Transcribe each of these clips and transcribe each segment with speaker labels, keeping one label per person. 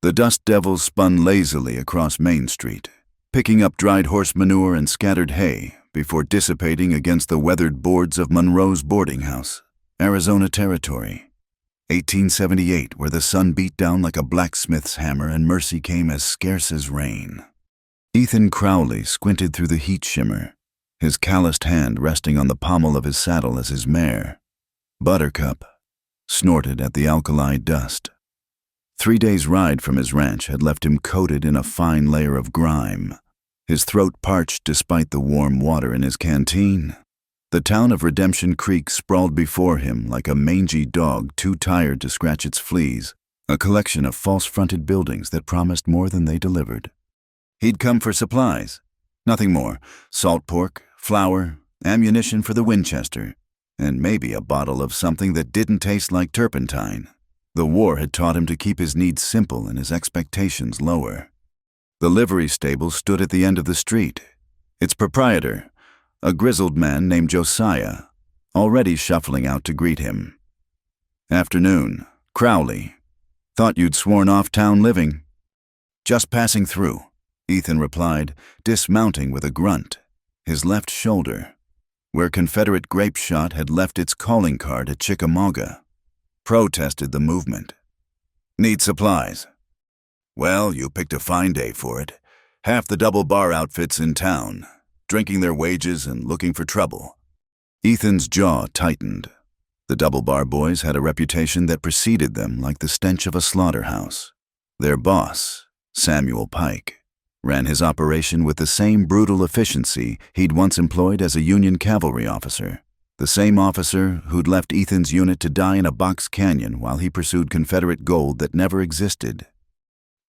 Speaker 1: The dust devils spun lazily across Main Street, picking up dried horse manure and scattered hay before dissipating against the weathered boards of Monroe's boarding house, Arizona Territory. 1878, where the sun beat down like a blacksmith's hammer and mercy came as scarce as rain. Ethan Crowley squinted through the heat shimmer, his calloused hand resting on the pommel of his saddle as his mare, Buttercup, snorted at the alkali dust. 3 days' ride from his ranch had left him coated in a fine layer of grime, his throat parched despite the warm water in his canteen. The town of Redemption Creek sprawled before him like a mangy dog too tired to scratch its fleas, a collection of false-fronted buildings that promised more than they delivered. He'd come for supplies, nothing more: salt pork, flour, ammunition for the Winchester, and maybe a bottle of something that didn't taste like turpentine. The war had taught him to keep his needs simple and his expectations lower. The livery stable stood at the end of the street. Its proprietor, a grizzled man named Josiah, already shuffling out to greet him. "Afternoon, Crowley. Thought you'd sworn off town living." "Just passing through," Ethan replied, dismounting with a grunt, his left shoulder, where Confederate grape shot had left its calling card at Chickamauga, protested the movement. "Need supplies." "Well, you picked a fine day for it. Half the double-bar outfits in town, drinking their wages and looking for trouble." Ethan's jaw tightened. The double-bar boys had a reputation that preceded them like the stench of a slaughterhouse. Their boss, Samuel Pike, ran his operation with the same brutal efficiency he'd once employed as a Union cavalry officer, the same officer who'd left Ethan's unit to die in a box canyon while he pursued Confederate gold that never existed.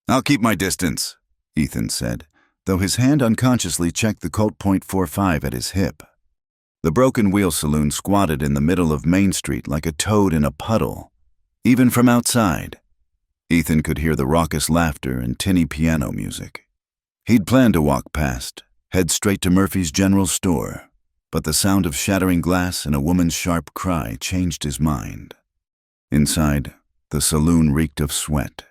Speaker 1: "I'll keep my distance," Ethan said, though his hand unconsciously checked the Colt .45 at his hip. The Broken Wheel Saloon squatted in the middle of Main Street like a toad in a puddle. Even from outside, Ethan could hear the raucous laughter and tinny piano music. He'd planned to walk past, head straight to Murphy's General Store, but the sound of shattering glass and a woman's sharp cry changed his mind. Inside, the saloon reeked of sweat,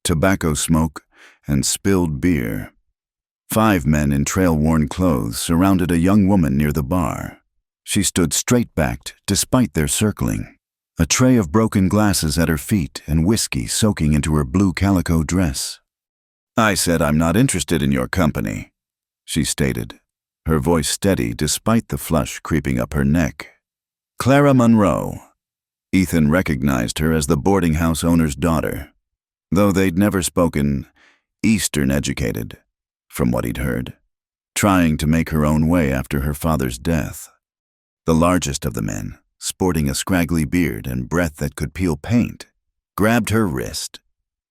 Speaker 1: tobacco smoke, and spilled beer. 5 men in trail-worn clothes surrounded a young woman near the bar. She stood straight-backed despite their circling, a tray of broken glasses at her feet and whiskey soaking into her blue calico dress. "I said I'm not interested in your company," she stated, her voice steady despite the flush creeping up her neck. Clara Monroe. Ethan recognized her as the boarding house owner's daughter, though they'd never spoken. Eastern educated, from what he'd heard, trying to make her own way after her father's death. The largest of the men, sporting a scraggly beard and breath that could peel paint, grabbed her wrist.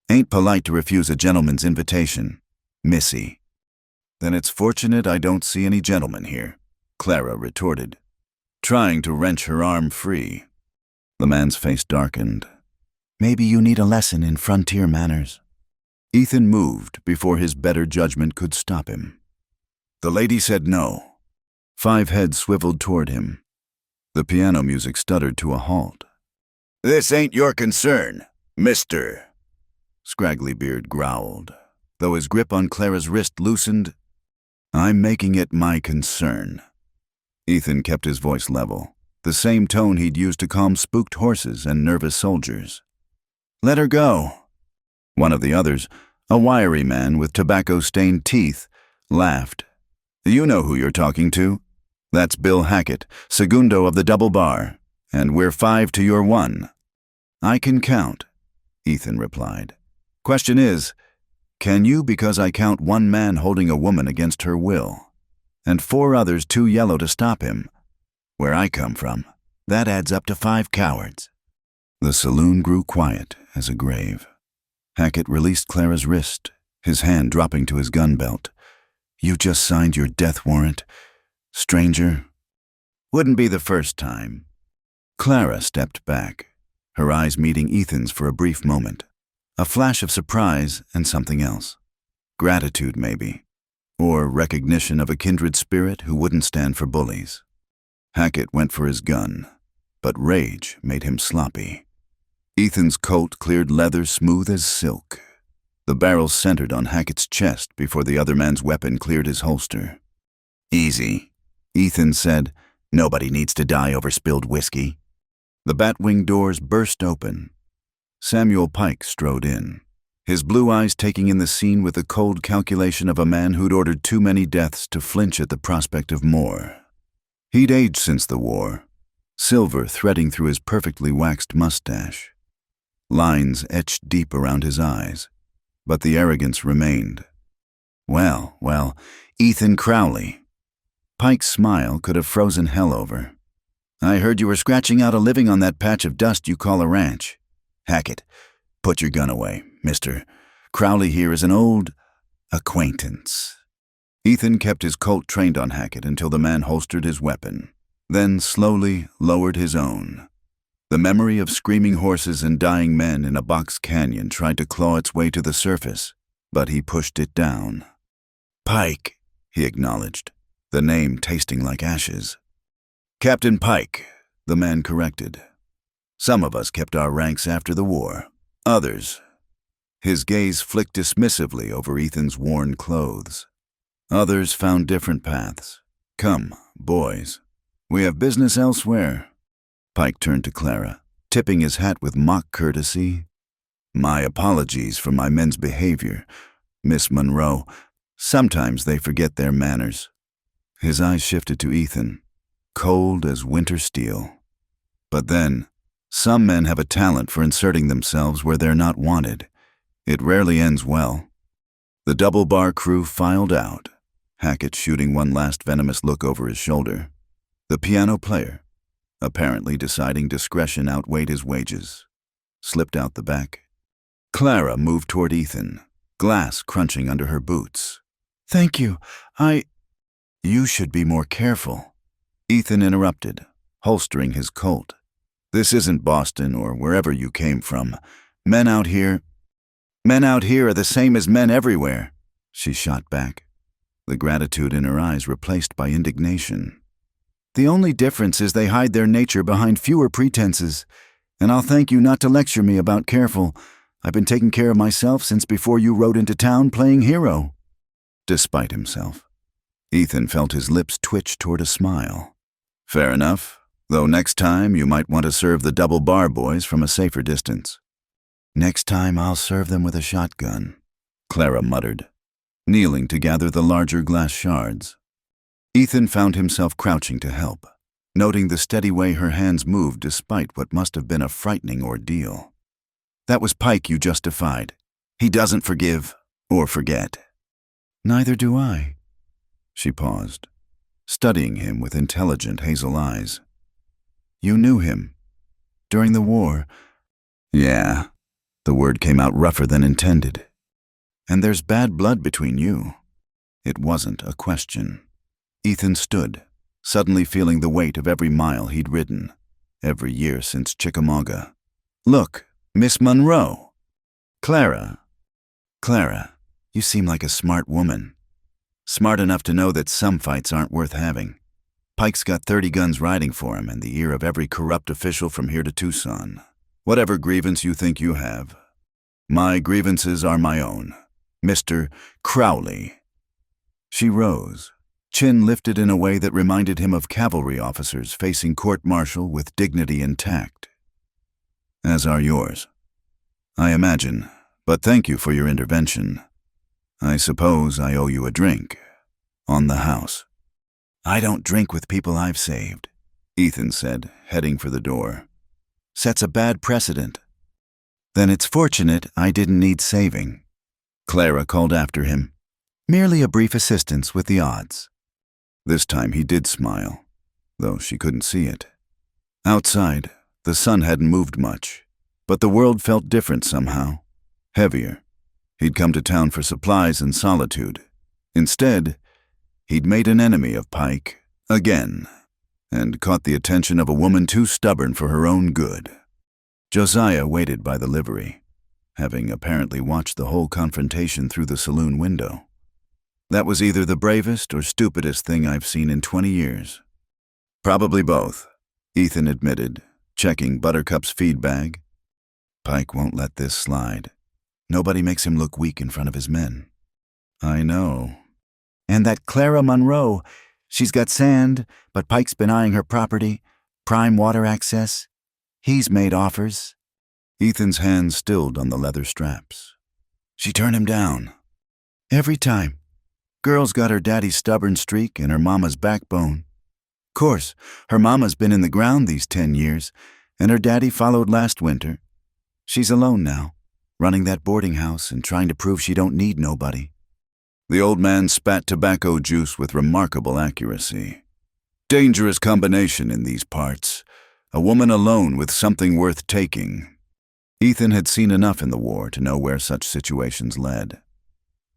Speaker 1: "Ain't polite to refuse a gentleman's invitation, Missy." "Then it's fortunate I don't see any gentlemen here," Clara retorted, trying to wrench her arm free. The man's face darkened. "Maybe you need a lesson in frontier manners." Ethan moved before his better judgment could stop him. "The lady said no." 5 heads swiveled toward him. The piano music stuttered to a halt. "This ain't your concern, mister," Scraggly Beard growled, though his grip on Clara's wrist loosened. "I'm making it my concern." Ethan kept his voice level, the same tone he'd used to calm spooked horses and nervous soldiers. "Let her go." One of the others, a wiry man with tobacco-stained teeth, laughed. "You know who you're talking to. That's Bill Hackett, segundo of the Double Bar, and we're 5 to your 1. "I can count," Ethan replied. "Question is, can you, because I count 1 man holding a woman against her will, and 4 others too yellow to stop him. Where I come from, that adds up to 5 cowards." The saloon grew quiet as a grave. Hackett released Clara's wrist, his hand dropping to his gun belt. "You just signed your death warrant, stranger?" "Wouldn't be the first time." Clara stepped back, her eyes meeting Ethan's for a brief moment. A flash of surprise and something else. Gratitude, maybe. Or recognition of a kindred spirit who wouldn't stand for bullies. Hackett went for his gun, but rage made him sloppy. Ethan's Colt cleared leather smooth as silk. The barrel centered on Hackett's chest before the other man's weapon cleared his holster. "Easy," Ethan said. "Nobody needs to die over spilled whiskey." The batwing doors burst open. Samuel Pike strode in, his blue eyes taking in the scene with the cold calculation of a man who'd ordered too many deaths to flinch at the prospect of more. He'd aged since the war, silver threading through his perfectly waxed mustache. Lines etched deep around his eyes, but the arrogance remained. Well, Ethan Crowley. Pike's smile could have frozen hell over. "I heard you were scratching out a living on that patch of dust you call a ranch. Hackett, put your gun away, mister. Crowley here is an old acquaintance." Ethan kept his Colt trained on Hackett until the man holstered his weapon, then slowly lowered his own. The memory of screaming horses and dying men in a box canyon tried to claw its way to the surface, but he pushed it down. "Pike," he acknowledged, the name tasting like ashes. "Captain Pike," the man corrected. "Some of us kept our ranks after the war. Others—" His gaze flicked dismissively over Ethan's worn clothes. "Others found different paths. Come, boys. We have business elsewhere." Pike turned to Clara, tipping his hat with mock courtesy. "My apologies for my men's behavior, Miss Monroe. Sometimes they forget their manners." His eyes shifted to Ethan, cold as winter steel. "But then, some men have a talent for inserting themselves where they're not wanted. It rarely ends well." The double-bar crew filed out, Hackett shooting one last venomous look over his shoulder. The piano player, apparently deciding discretion outweighed his wages, slipped out the back. Clara moved toward Ethan, glass crunching under her boots. "Thank you. You should be more careful," Ethan interrupted, holstering his Colt. "This isn't Boston or wherever you came from. Men out here are the same as men everywhere," she shot back, the gratitude in her eyes replaced by indignation. "The only difference is they hide their nature behind fewer pretenses, and I'll thank you not to lecture me about careful. I've been taking care of myself since before you rode into town playing hero." Despite himself, Ethan felt his lips twitch toward a smile. "Fair enough, though next time you might want to serve the double-bar boys from a safer distance." "Next time I'll serve them with a shotgun," Clara muttered, kneeling to gather the larger glass shards. Ethan found himself crouching to help, noting the steady way her hands moved despite what must have been a frightening ordeal. "That was Pike you justified. He doesn't forgive or forget." "Neither do I." She paused, studying him with intelligent hazel eyes. "You knew him. During the war." "Yeah." The word came out rougher than intended. "And there's bad blood between you." It wasn't a question. Ethan stood, suddenly feeling the weight of every mile he'd ridden, every year since Chickamauga. "Look, Miss Monroe." Clara, you seem like a smart woman. Smart enough to know that some fights aren't worth having. Pike's got 30 guns riding for him and the ear of every corrupt official from here to Tucson. Whatever grievance you think you have. My grievances are my own. Mr. Crowley." She rose, chin lifted in a way that reminded him of cavalry officers facing court-martial with dignity intact. "As are yours, I imagine, but thank you for your intervention. I suppose I owe you a drink. On the house." "I don't drink with people I've saved," Ethan said, heading for the door. "Sets a bad precedent." "Then it's fortunate I didn't need saving," Clara called after him. "Merely a brief assistance with the odds." This time he did smile, though she couldn't see it. Outside, the sun hadn't moved much, but the world felt different somehow, heavier. He'd come to town for supplies and solitude. Instead, he'd made an enemy of Pike, again, and caught the attention of a woman too stubborn for her own good. Josiah waited by the livery, having apparently watched the whole confrontation through the saloon window. "That was either the bravest or stupidest thing I've seen in 20 years. "Probably both," Ethan admitted, checking Buttercup's feed bag. "Pike won't let this slide. Nobody makes him look weak in front of his men. I know. And that Clara Monroe, she's got sand, but Pike's been eyeing her property, prime water access. He's made offers. Ethan's hands stilled on the leather straps. She turned him down. Every time. Girl's got her daddy's stubborn streak and her mama's backbone. Course, her mama's been in the ground these 10 years, and her daddy followed last winter. She's alone now, running that boarding house and trying to prove she don't need nobody. The old man spat tobacco juice with remarkable accuracy. Dangerous combination in these parts. A woman alone with something worth taking. Ethan had seen enough in the war to know where such situations led.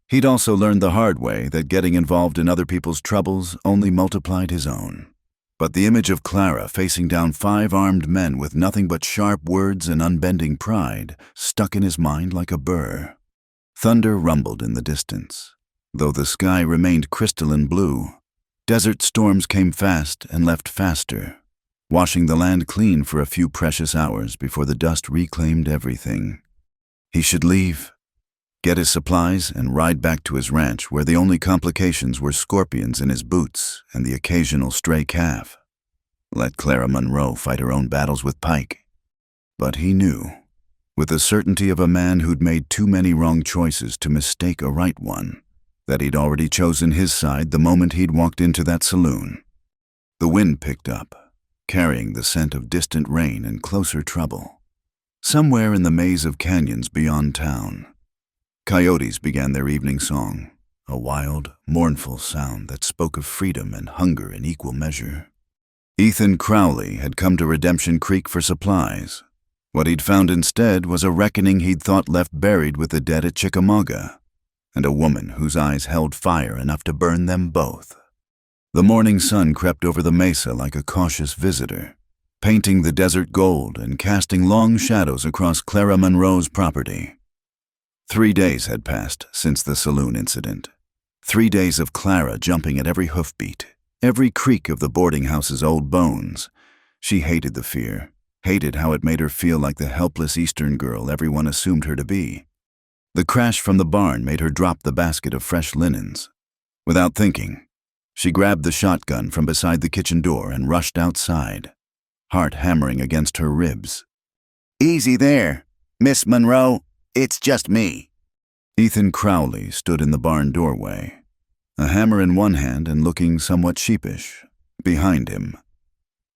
Speaker 1: He'd also learned the hard way that getting involved in other people's troubles only multiplied his own. But the image of Clara facing down 5 armed men with nothing but sharp words and unbending pride stuck in his mind like a burr. Thunder rumbled in the distance. Though the sky remained crystalline blue, desert storms came fast and left faster, washing the land clean for a few precious hours before the dust reclaimed everything. He should leave, get his supplies, and ride back to his ranch where the only complications were scorpions in his boots and the occasional stray calf. Let Clara Monroe fight her own battles with Pike. But he knew, with the certainty of a man who'd made too many wrong choices to mistake a right one, that he'd already chosen his side the moment he'd walked into that saloon. The wind picked up, carrying the scent of distant rain and closer trouble. Somewhere in the maze of canyons beyond town, coyotes began their evening song, a wild, mournful sound that spoke of freedom and hunger in equal measure. Ethan Crowley had come to Redemption Creek for supplies. What he'd found instead was a reckoning he'd thought left buried with the dead at Chickamauga, and a woman whose eyes held fire enough to burn them both. The morning sun crept over the mesa like a cautious visitor, painting the desert gold and casting long shadows across Clara Monroe's property. 3 days had passed since the saloon incident. 3 days of Clara jumping at every hoofbeat, every creak of the boarding house's old bones. She hated the fear, hated how it made her feel like the helpless Eastern girl everyone assumed her to be. The crash from the barn made her drop the basket of fresh linens. Without thinking, she grabbed the shotgun from beside the kitchen door and rushed outside, heart hammering against her ribs. "Easy there, Miss Monroe. It's just me." Ethan Crowley stood in the barn doorway, a hammer in one hand and looking somewhat sheepish. Behind him,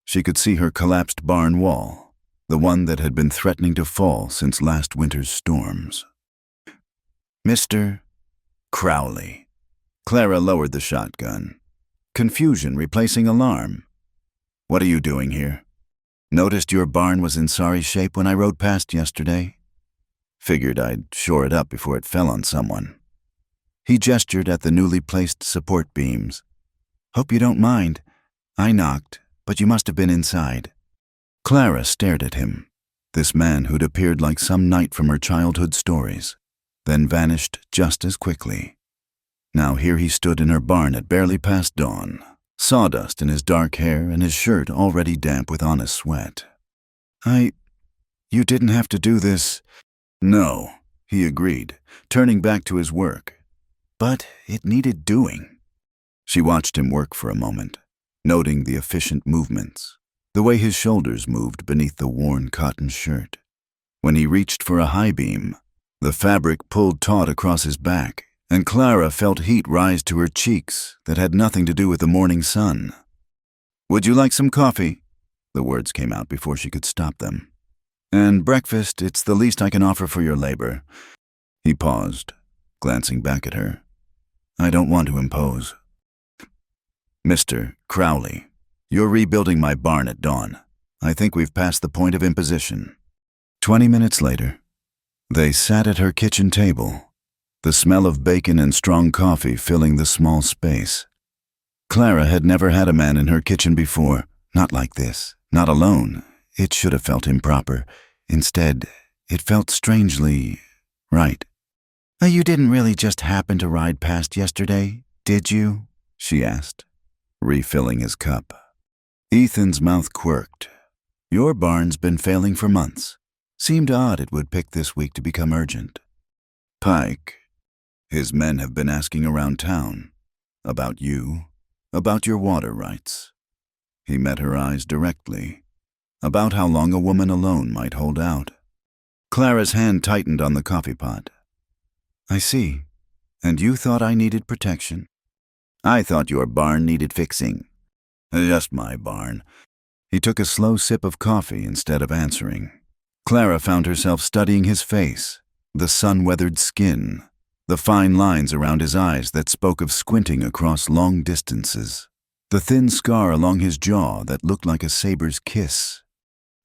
Speaker 1: she could see her collapsed barn wall, the one that had been threatening to fall since last winter's storms. "Mr. Crowley." Clara lowered the shotgun, confusion replacing alarm. "What are you doing here? Noticed your barn was in sorry shape when I rode past yesterday. Figured I'd shore it up before it fell on someone." He gestured at the newly placed support beams. "Hope you don't mind. I knocked, but you must have been inside." Clara stared at him, this man who'd appeared like some knight from her childhood stories, then vanished just as quickly. Now here he stood in her barn at barely past dawn, sawdust in his dark hair and his shirt already damp with honest sweat. You didn't have to do this." "No," he agreed, turning back to his work. "But it needed doing." She watched him work for a moment, noting the efficient movements, the way his shoulders moved beneath the worn cotton shirt. When he reached for a high beam, the fabric pulled taut across his back, and Clara felt heat rise to her cheeks that had nothing to do with the morning sun. "Would you like some coffee?" The words came out before she could stop them. "And breakfast, it's the least I can offer for your labor." He paused, glancing back at her. "I don't want to impose." "Mr. Crowley, you're rebuilding my barn at dawn. I think we've passed the point of imposition." 20 minutes later, they sat at her kitchen table, the smell of bacon and strong coffee filling the small space. Clara had never had a man in her kitchen before, not like this, not alone. It should have felt improper. Instead, it felt strangely right. "You didn't really just happen to ride past yesterday, did you?" she asked, refilling his cup. Ethan's mouth quirked. "Your barn's been failing for months. Seemed odd it would pick this week to become urgent." Pike, his men have been asking around town. About you, about your water rights. He met her eyes directly. About how long a woman alone might hold out. Clara's hand tightened on the coffee pot. I see. And you thought I needed protection? I thought your barn needed fixing. Just my barn. He took a slow sip of coffee instead of answering. Clara found herself studying his face, the sun-weathered skin, the fine lines around his eyes that spoke of squinting across long distances, the thin scar along his jaw that looked like a saber's kiss.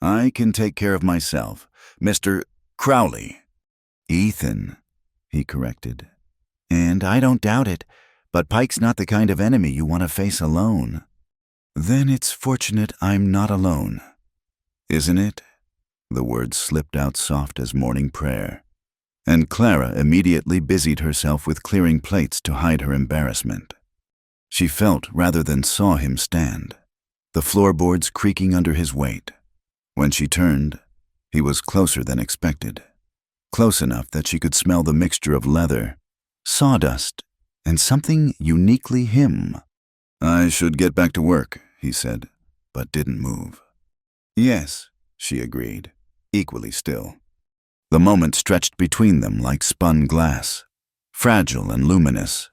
Speaker 1: I can take care of myself, Mr. Crowley. Ethan, he corrected. And I don't doubt it, but Pike's not the kind of enemy you want to face alone. Then it's fortunate I'm not alone. Isn't it? The words slipped out soft as morning prayer. And Clara immediately busied herself with clearing plates to hide her embarrassment. She felt rather than saw him stand, the floorboards creaking under his weight. When she turned, he was closer than expected, close enough that she could smell the mixture of leather, sawdust, and something uniquely him. I should get back to work, he said, but didn't move. Yes, she agreed, equally still. The moment stretched between them like spun glass, fragile and luminous.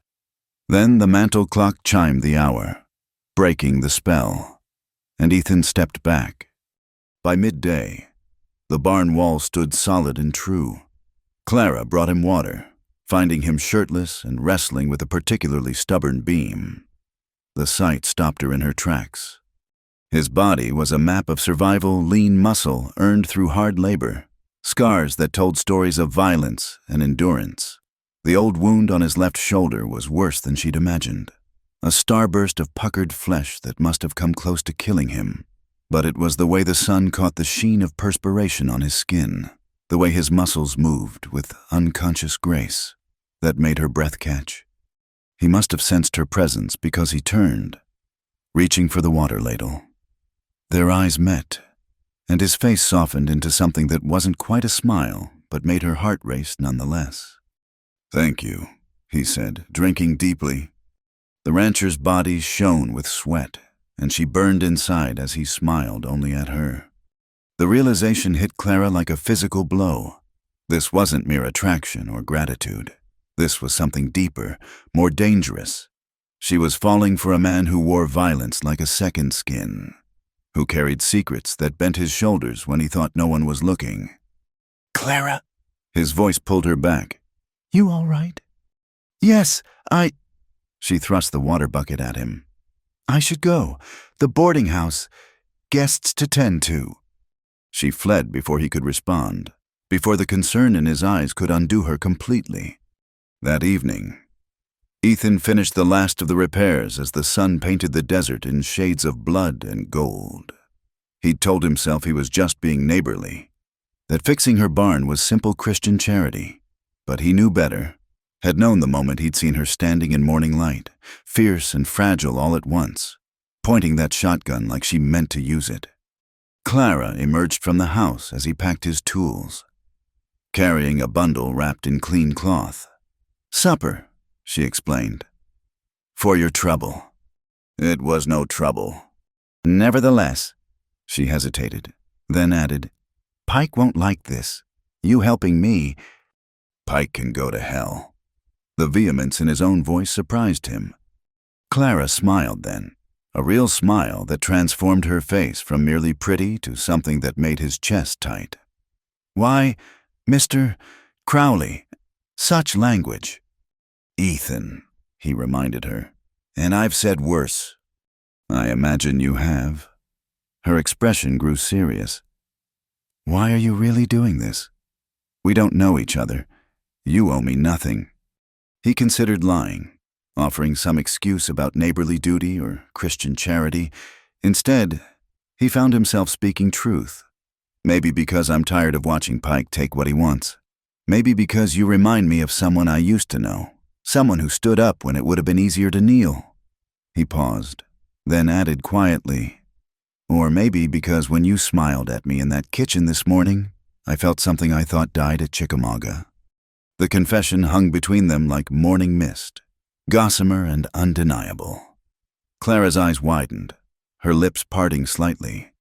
Speaker 1: Then the mantel clock chimed the hour, breaking the spell, and Ethan stepped back. By midday, the barn wall stood solid and true. Clara brought him water, finding him shirtless and wrestling with a particularly stubborn beam. The sight stopped her in her tracks. His body was a map of survival, lean muscle earned through hard labor, scars that told stories of violence and endurance. The old wound on his left shoulder was worse than she'd imagined, a starburst of puckered flesh that must have come close to killing him. But it was the way the sun caught the sheen of perspiration on his skin, the way his muscles moved with unconscious grace, that made her breath catch. He must have sensed her presence because he turned, reaching for the water ladle. Their eyes met, and his face softened into something that wasn't quite a smile, but made her heart race nonetheless. Thank you, he said, drinking deeply. The rancher's body shone with sweat, and she burned inside as he smiled only at her. The realization hit Clara like a physical blow. This wasn't mere attraction or gratitude. This was something deeper, more dangerous. She was falling for a man who wore violence like a second skin, who carried secrets that bent his shoulders when he thought no one was looking. Clara? His voice pulled her back. You all right? Yes, She thrust the water bucket at him. I should go. The boarding house. Guests to tend to. She fled before he could respond, before the concern in his eyes could undo her completely. That evening, Ethan finished the last of the repairs as the sun painted the desert in shades of blood and gold. He'd told himself he was just being neighborly, that fixing her barn was simple Christian charity. But he knew better, had known the moment he'd seen her standing in morning light, fierce and fragile all at once, pointing that shotgun like she meant to use it. Clara emerged from the house as he packed his tools, carrying a bundle wrapped in clean cloth. Supper, she explained. For your trouble. It was no trouble. Nevertheless, she hesitated, then added, Pike won't like this. You helping me. Pike can go to hell. The vehemence in his own voice surprised him. Clara smiled then, a real smile that transformed her face from merely pretty to something that made his chest tight. Why, Mr. Crowley, such language. Ethan, he reminded her, and I've said worse. I imagine you have. Her expression grew serious. Why are you really doing this? We don't know each other. You owe me nothing. He considered lying, offering some excuse about neighborly duty or Christian charity. Instead, he found himself speaking truth. Maybe because I'm tired of watching Pike take what he wants. Maybe because you remind me of someone I used to know, someone who stood up when it would have been easier to kneel. He paused, then added quietly, or maybe because when you smiled at me in that kitchen this morning, I felt something I thought died at Chickamauga. The confession hung between them like morning mist, gossamer and undeniable. Clara's eyes widened, her lips parting slightly,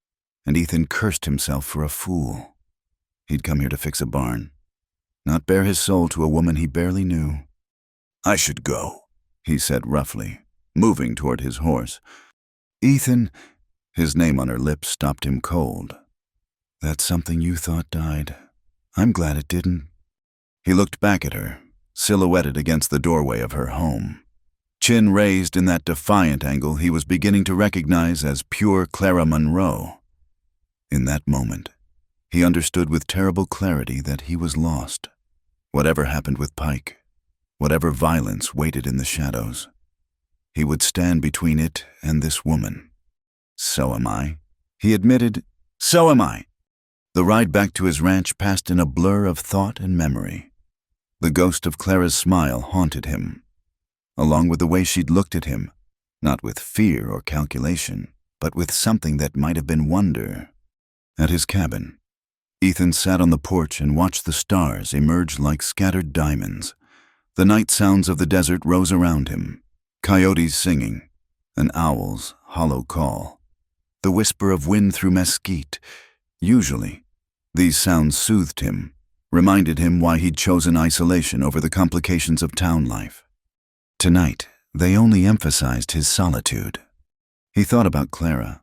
Speaker 1: and Ethan cursed himself for a fool. He'd come here to fix a barn, not bare his soul to a woman he barely knew. "I should go," he said roughly, moving toward his horse. "Ethan," his name on her lips stopped him cold. "That's something you thought died. I'm glad it didn't." He looked back at her, silhouetted against the doorway of her home. Chin raised in that defiant angle he was beginning to recognize as pure Clara Monroe. In that moment, he understood with terrible clarity that he was lost. Whatever happened with Pike, whatever violence waited in the shadows, he would stand between it and this woman. "So am I," he admitted. "So am I." The ride back to his ranch passed in a blur of thought and memory. The ghost of Clara's smile haunted him, along with the way she'd looked at him, not with fear or calculation, but with something that might have been wonder. At his cabin, Ethan sat on the porch and watched the stars emerge like scattered diamonds. The night sounds of the desert rose around him, coyotes singing, an owl's hollow call, the whisper of wind through mesquite. Usually, these sounds soothed him, reminded him why he'd chosen isolation over the complications of town life. Tonight, they only emphasized his solitude. He thought about Clara,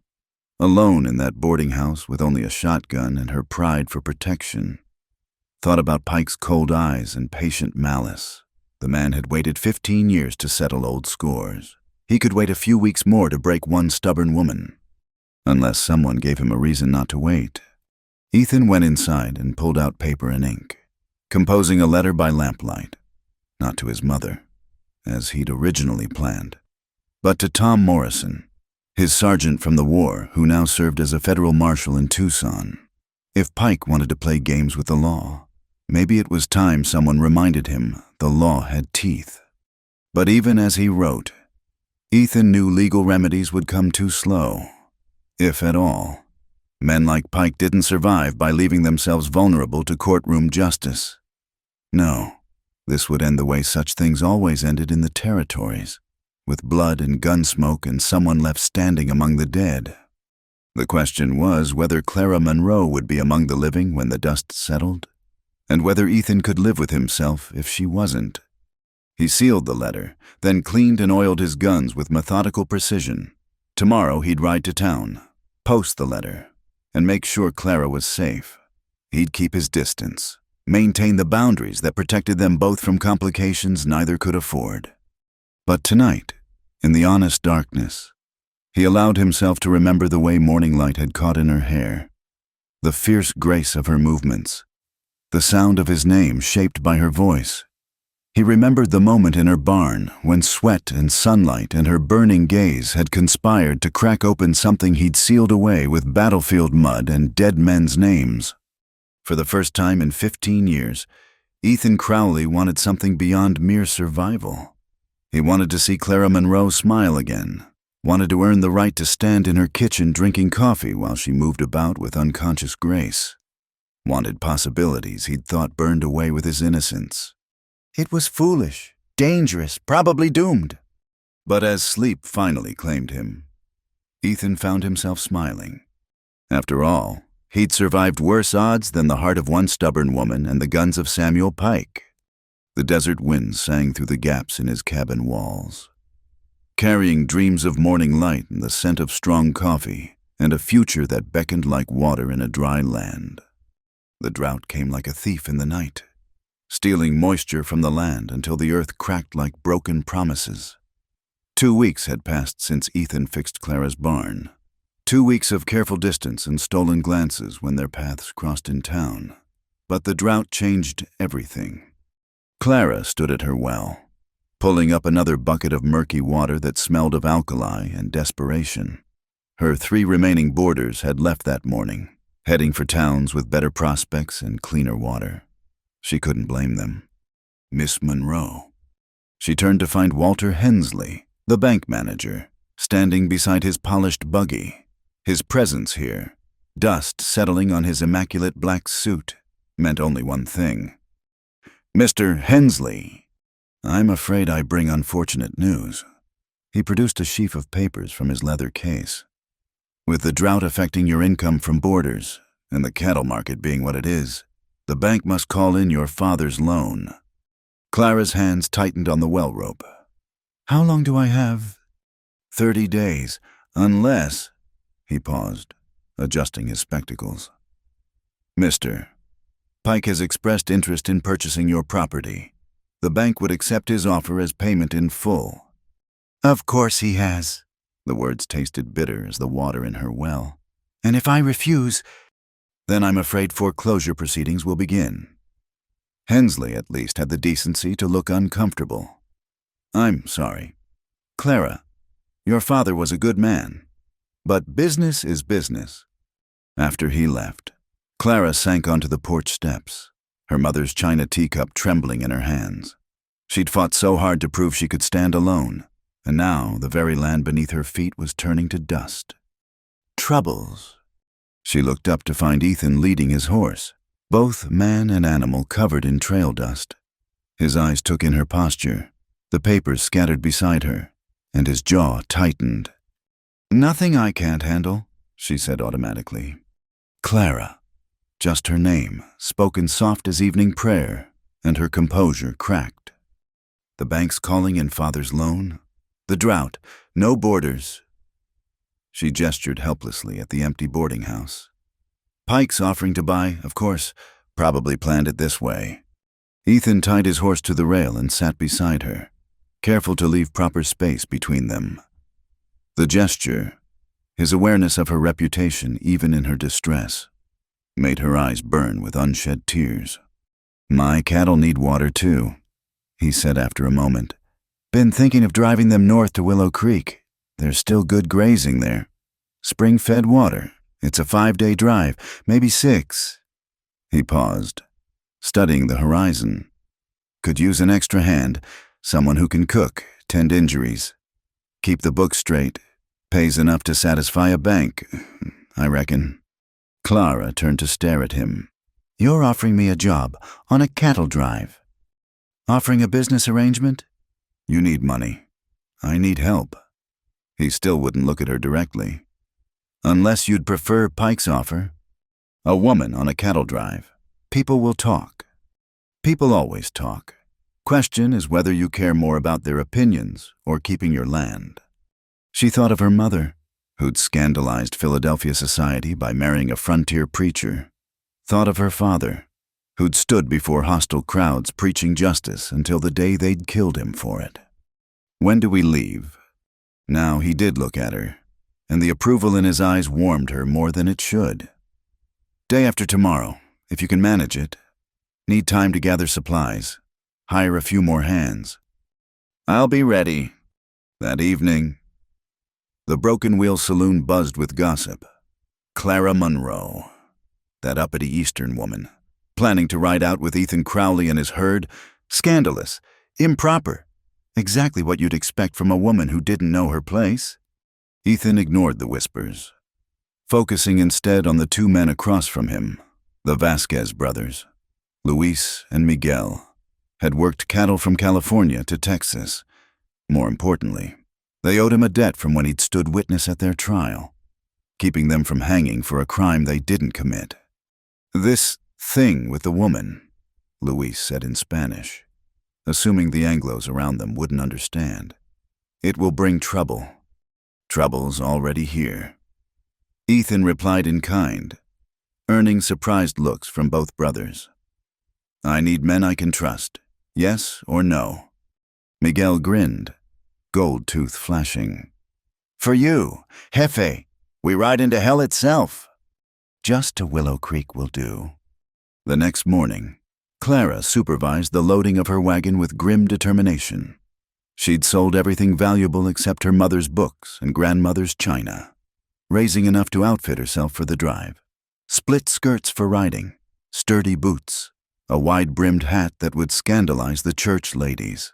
Speaker 1: alone in that boarding house with only a shotgun and her pride for protection. Thought about Pike's cold eyes and patient malice. The man had waited 15 years to settle old scores. He could wait a few weeks more to break one stubborn woman, unless someone gave him a reason not to wait. Ethan went inside and pulled out paper and ink, composing a letter by lamplight, not to his mother, as he'd originally planned, but to Tom Morrison, his sergeant from the war who now served as a federal marshal in Tucson. If Pike wanted to play games with the law, maybe it was time someone reminded him the law had teeth. But even as he wrote, Ethan knew legal remedies would come too slow, if at all. Men like Pike didn't survive by leaving themselves vulnerable to courtroom justice. No, this would end the way such things always ended in the territories, with blood and gun smoke and someone left standing among the dead. The question was whether Clara Monroe would be among the living when the dust settled, and whether Ethan could live with himself if she wasn't. He sealed the letter, then cleaned and oiled his guns with methodical precision. Tomorrow he'd ride to town, post the letter, and make sure Clara was safe. He'd keep his distance, maintain the boundaries that protected them both from complications neither could afford. But tonight, in the honest darkness, he allowed himself to remember the way morning light had caught in her hair, the fierce grace of her movements, the sound of his name shaped by her voice. He remembered the moment in her barn when sweat and sunlight and her burning gaze had conspired to crack open something he'd sealed away with battlefield mud and dead men's names. For the first time in 15 years, Ethan Crowley wanted something beyond mere survival. He wanted to see Clara Monroe smile again, wanted to earn the right to stand in her kitchen drinking coffee while she moved about with unconscious grace. Wanted possibilities he'd thought burned away with his innocence. It was foolish, dangerous, probably doomed. But as sleep finally claimed him, Ethan found himself smiling. After all, he'd survived worse odds than the heart of one stubborn woman and the guns of Samuel Pike. The desert winds sang through the gaps in his cabin walls, carrying dreams of morning light and the scent of strong coffee and a future that beckoned like water in a dry land. The drought came like a thief in the night, stealing moisture from the land until the earth cracked like broken promises. 2 weeks had passed since Ethan fixed Clara's barn. 2 weeks of careful distance and stolen glances when their paths crossed in town. But the drought changed everything. Clara stood at her well, pulling up another bucket of murky water that smelled of alkali and desperation. Her 3 remaining boarders had left that morning, heading for towns with better prospects and cleaner water. She couldn't blame them. Miss Monroe. She turned to find Walter Hensley, the bank manager, standing beside his polished buggy. His presence here, dust settling on his immaculate black suit, meant only one thing. Mr. Hensley, I'm afraid I bring unfortunate news. He produced a sheaf of papers from his leather case. With the drought affecting your income from boarders, and the cattle market being what it is, the bank must call in your father's loan. Clara's hands tightened on the well rope. How long do I have? 30 days, unless... He paused, adjusting his spectacles. Mr. Pike has expressed interest in purchasing your property. The bank would accept his offer as payment in full. Of course he has. The words tasted bitter as the water in her well. And if I refuse, then I'm afraid foreclosure proceedings will begin. Hensley at least had the decency to look uncomfortable. I'm sorry. Clara, your father was a good man, but business is business. After he left, Clara sank onto the porch steps, her mother's china teacup trembling in her hands. She'd fought so hard to prove she could stand alone, and now the very land beneath her feet was turning to dust. Troubles. She looked up to find Ethan leading his horse, both man and animal covered in trail dust. His eyes took in her posture, the papers scattered beside her, and his jaw tightened. Nothing I can't handle, she said automatically. Clara, just her name, spoken soft as evening prayer, and her composure cracked. The bank's calling in father's loan, the drought, no boarders. She gestured helplessly at the empty boarding house. Pike's offering to buy, of course, probably planned it this way. Ethan tied his horse to the rail and sat beside her, careful to leave proper space between them. The gesture, his awareness of her reputation even in her distress, made her eyes burn with unshed tears. My cattle need water too, he said after a moment. Been thinking of driving them north to Willow Creek. There's still good grazing there. Spring-fed water. It's a 5-day drive, maybe 6. He paused, studying the horizon. Could use an extra hand, someone who can cook, tend injuries, keep the books straight, pays enough to satisfy a bank, I reckon. Clara turned to stare at him. You're offering me a job on a cattle drive. Offering a business arrangement? You need money. I need help. He still wouldn't look at her directly. Unless you'd prefer Pike's offer. A woman on a cattle drive. People will talk. People always talk. Question is whether you care more about their opinions or keeping your land. She thought of her mother, who'd scandalized Philadelphia society by marrying a frontier preacher. Thought of her father, who'd stood before hostile crowds preaching justice until the day they'd killed him for it. When do we leave? Now he did look at her, and the approval in his eyes warmed her more than it should. Day after tomorrow, if you can manage it. Need time to gather supplies. Hire a few more hands. I'll be ready. That evening, the Broken Wheel Saloon buzzed with gossip. Clara Monroe, that uppity Eastern woman, planning to ride out with Ethan Crowley and his herd. Scandalous, improper, exactly what you'd expect from a woman who didn't know her place. Ethan ignored the whispers, focusing instead on the 2 men across from him, the Vasquez brothers. Luis and Miguel had worked cattle from California to Texas. More importantly, they owed him a debt from when he'd stood witness at their trial, keeping them from hanging for a crime they didn't commit. This thing with the woman, Luis said in Spanish, assuming the Anglos around them wouldn't understand. It will bring trouble. Trouble's already here. Ethan replied in kind, earning surprised looks from both brothers. I need men I can trust, yes or no. Miguel grinned, gold tooth flashing. For you, Jefe, we ride into hell itself. Just to Willow Creek will do. The next morning, Clara supervised the loading of her wagon with grim determination. She'd sold everything valuable except her mother's books and grandmother's china, raising enough to outfit herself for the drive. Split skirts for riding, sturdy boots, a wide-brimmed hat that would scandalize the church ladies.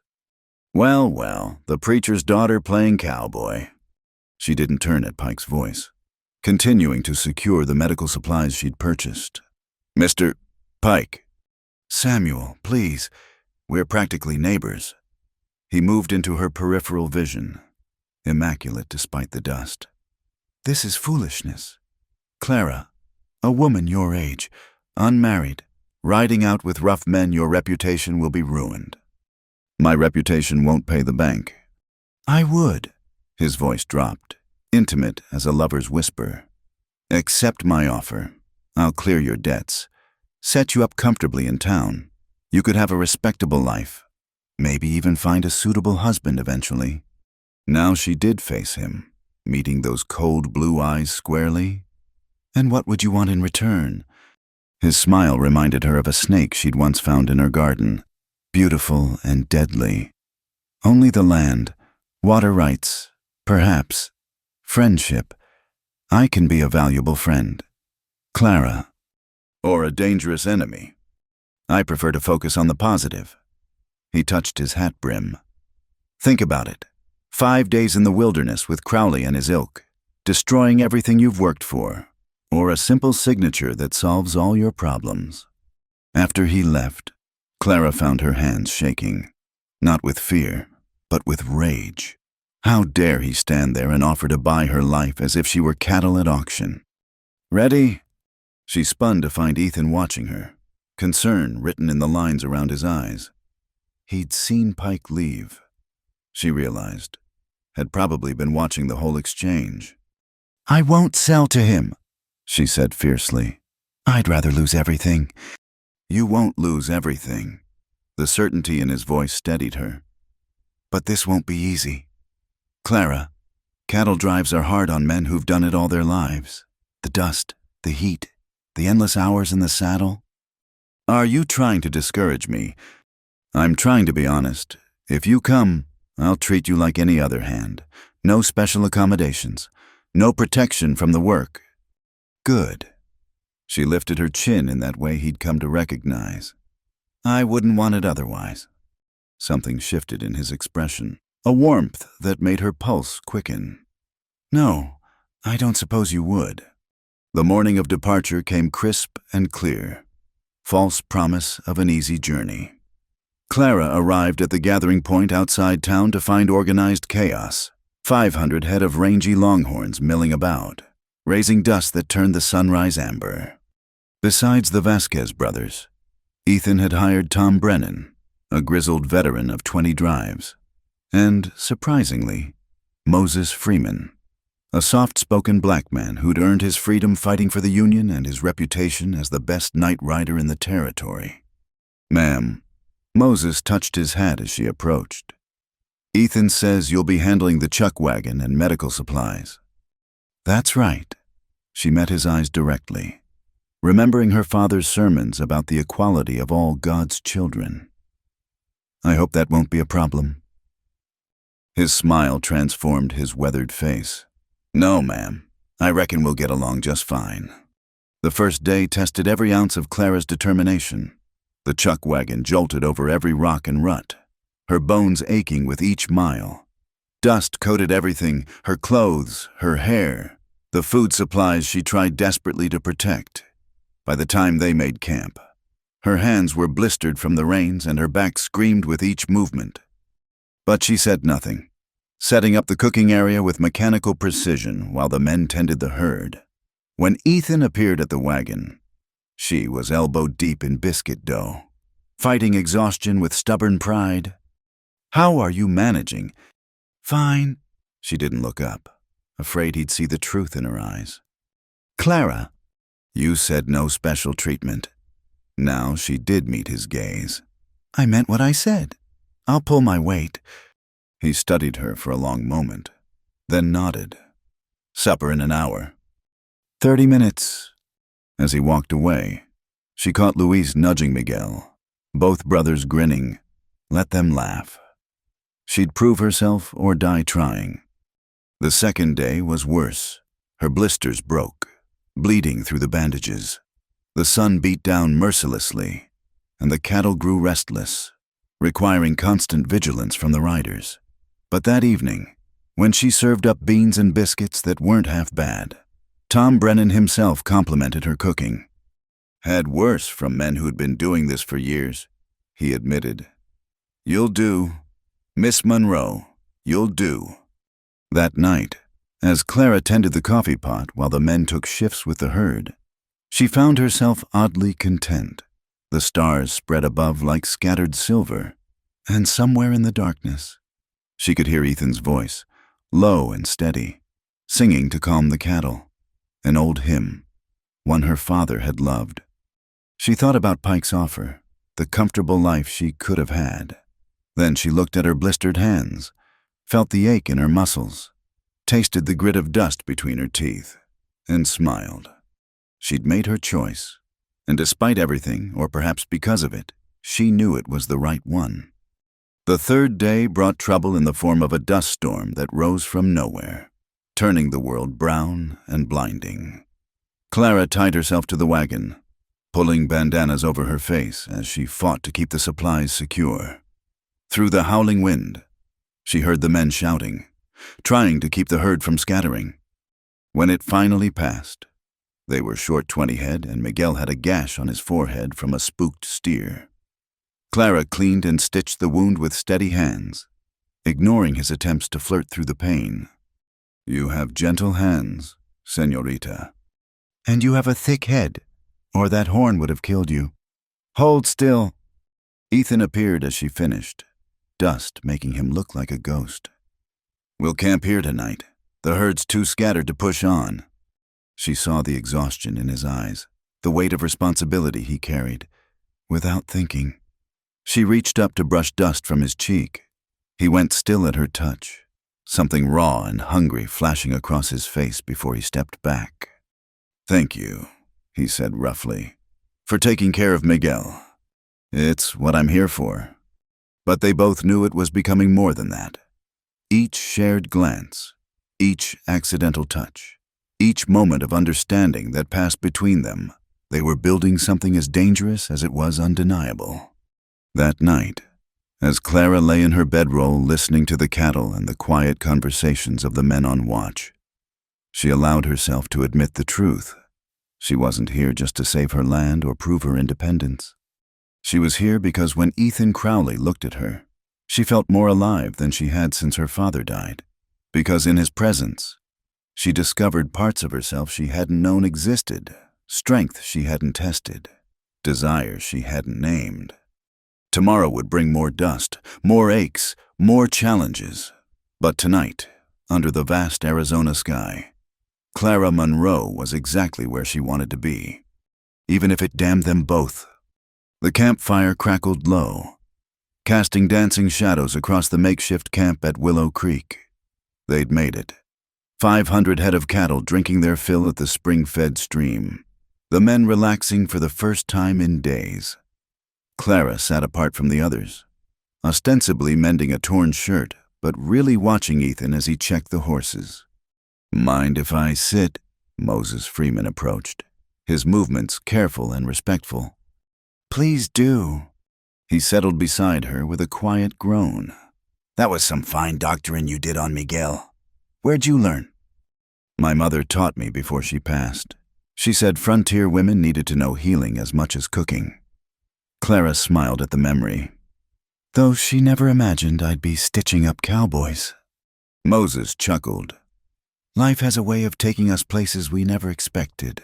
Speaker 1: Well, well, the preacher's daughter playing cowboy. She didn't turn at Pike's voice, continuing to secure the medical supplies she'd purchased. Mr. Pike, Samuel, please. We're practically neighbors. He moved into her peripheral vision, immaculate despite the dust. This is foolishness. Clara, a woman your age, unmarried, riding out with rough men, your reputation will be ruined. My reputation won't pay the bank. I would. His voice dropped, intimate as a lover's whisper. Accept my offer. I'll clear your debts. Set you up comfortably in town. You could have a respectable life. Maybe even find a suitable husband eventually. Now she did face him, meeting those cold blue eyes squarely. And what would you want in return? His smile reminded her of a snake she'd once found in her garden, beautiful and deadly. Only the land, water rights, perhaps, friendship. I can be a valuable friend. Clara. Or a dangerous enemy. I prefer to focus on the positive. He touched his hat brim. Think about it. 5 days in the wilderness with Crowley and his ilk, destroying everything you've worked for, or a simple signature that solves all your problems. After he left, Clara found her hands shaking, not with fear, but with rage. How dare he stand there and offer to buy her life as if she were cattle at auction? Ready? She spun to find Ethan watching her, concern written in the lines around his eyes. He'd seen Pike leave, she realized, had probably been watching the whole exchange. I won't sell to him, she said fiercely. I'd rather lose everything. You won't lose everything. The certainty in his voice steadied her. But this won't be easy. Clara, cattle drives are hard on men who've done it all their lives. The dust, the heat, the endless hours in the saddle. Are you trying to discourage me? I'm trying to be honest. If you come, I'll treat you like any other hand. No special accommodations. No protection from the work. Good. She lifted her chin in that way he'd come to recognize. I wouldn't want it otherwise. Something shifted in his expression, a warmth that made her pulse quicken. No, I don't suppose you would. The morning of departure came crisp and clear. False promise of an easy journey. Clara arrived at the gathering point outside town to find organized chaos. 500 head of rangy longhorns milling about, raising dust that turned the sunrise amber. Besides the Vasquez brothers, Ethan had hired Tom Brennan, a grizzled veteran of 20 drives, and, surprisingly, Moses Freeman, a soft-spoken black man who'd earned his freedom fighting for the Union and his reputation as the best night rider in the territory. Ma'am, Moses touched his hat as she approached. Ethan says you'll be handling the chuck wagon and medical supplies. That's right. She met his eyes directly, remembering her father's sermons about the equality of all God's children. I hope that won't be a problem. His smile transformed his weathered face. No, ma'am. I reckon we'll get along just fine. The first day tested every ounce of Clara's determination. The chuck wagon jolted over every rock and rut, her bones aching with each mile. Dust coated everything, her clothes, her hair, the food supplies she tried desperately to protect. By the time they made camp, her hands were blistered from the reins and her back screamed with each movement. But she said nothing, setting up the cooking area with mechanical precision while the men tended the herd. When Ethan appeared at the wagon, she was elbow-deep in biscuit dough, fighting exhaustion with stubborn pride. How are you managing? Fine. She didn't look up, afraid he'd see the truth in her eyes. Clara, you said no special treatment. Now she did meet his gaze. I meant what I said. I'll pull my weight. He studied her for a long moment, then nodded. Supper in an hour. 30 minutes. As he walked away, she caught Luis nudging Miguel, both brothers grinning. Let them laugh. She'd prove herself or die trying. The second day was worse. Her blisters broke, bleeding through the bandages. The sun beat down mercilessly, and the cattle grew restless, requiring constant vigilance from the riders. But that evening, when she served up beans and biscuits that weren't half bad, Tom Brennan himself complimented her cooking. Had worse from men who'd been doing this for years, he admitted. You'll do. Miss Monroe, you'll do. That night, as Clara tended the coffee pot while the men took shifts with the herd, she found herself oddly content. The stars spread above like scattered silver, and somewhere in the darkness, she could hear Ethan's voice, low and steady, singing to calm the cattle, an old hymn, one her father had loved. She thought about Pike's offer, the comfortable life she could have had. Then she looked at her blistered hands, felt the ache in her muscles, tasted the grit of dust between her teeth, and smiled. She'd made her choice, and despite everything, or perhaps because of it, she knew it was the right one. The third day brought trouble in the form of a dust storm that rose from nowhere, turning the world brown and blinding. Clara tied herself to the wagon, pulling bandanas over her face as she fought to keep the supplies secure. Through the howling wind, she heard the men shouting, trying to keep the herd from scattering. When it finally passed, they were short 20 head and Miguel had a gash on his forehead from a spooked steer. Clara cleaned and stitched the wound with steady hands, ignoring his attempts to flirt through the pain. You have gentle hands, señorita. And you have a thick head, or that horn would have killed you. Hold still. Ethan appeared as she finished, dust making him look like a ghost. We'll camp here tonight. The herd's too scattered to push on. She saw the exhaustion in his eyes, the weight of responsibility he carried. Without thinking, she reached up to brush dust from his cheek. He went still at her touch, something raw and hungry flashing across his face before he stepped back. Thank you, he said roughly, for taking care of Miguel. It's what I'm here for. But they both knew it was becoming more than that. Each shared glance, each accidental touch, each moment of understanding that passed between them, they were building something as dangerous as it was undeniable. That night, as Clara lay in her bedroll listening to the cattle and the quiet conversations of the men on watch, she allowed herself to admit the truth. She wasn't here just to save her land or prove her independence. She was here because when Ethan Crowley looked at her, she felt more alive than she had since her father died. Because in his presence, she discovered parts of herself she hadn't known existed, strength she hadn't tested, desires she hadn't named. Tomorrow would bring more dust, more aches, more challenges. But tonight, under the vast Arizona sky, Clara Monroe was exactly where she wanted to be, even if it damned them both. The campfire crackled low, casting dancing shadows across the makeshift camp at Willow Creek. They'd made it. 500 head of cattle drinking their fill at the spring-fed stream, the men relaxing for the first time in days. Clara sat apart from the others, ostensibly mending a torn shirt, but really watching Ethan as he checked the horses. Mind if I sit? Moses Freeman approached, his movements careful and respectful. Please do. He settled beside her with a quiet groan. That was some fine doctoring you did on Miguel. Where'd you learn? My mother taught me before she passed. She said frontier women needed to know healing as much as cooking. Clara smiled at the memory, though she never imagined I'd be stitching up cowboys. Moses chuckled. Life has a way of taking us places we never expected.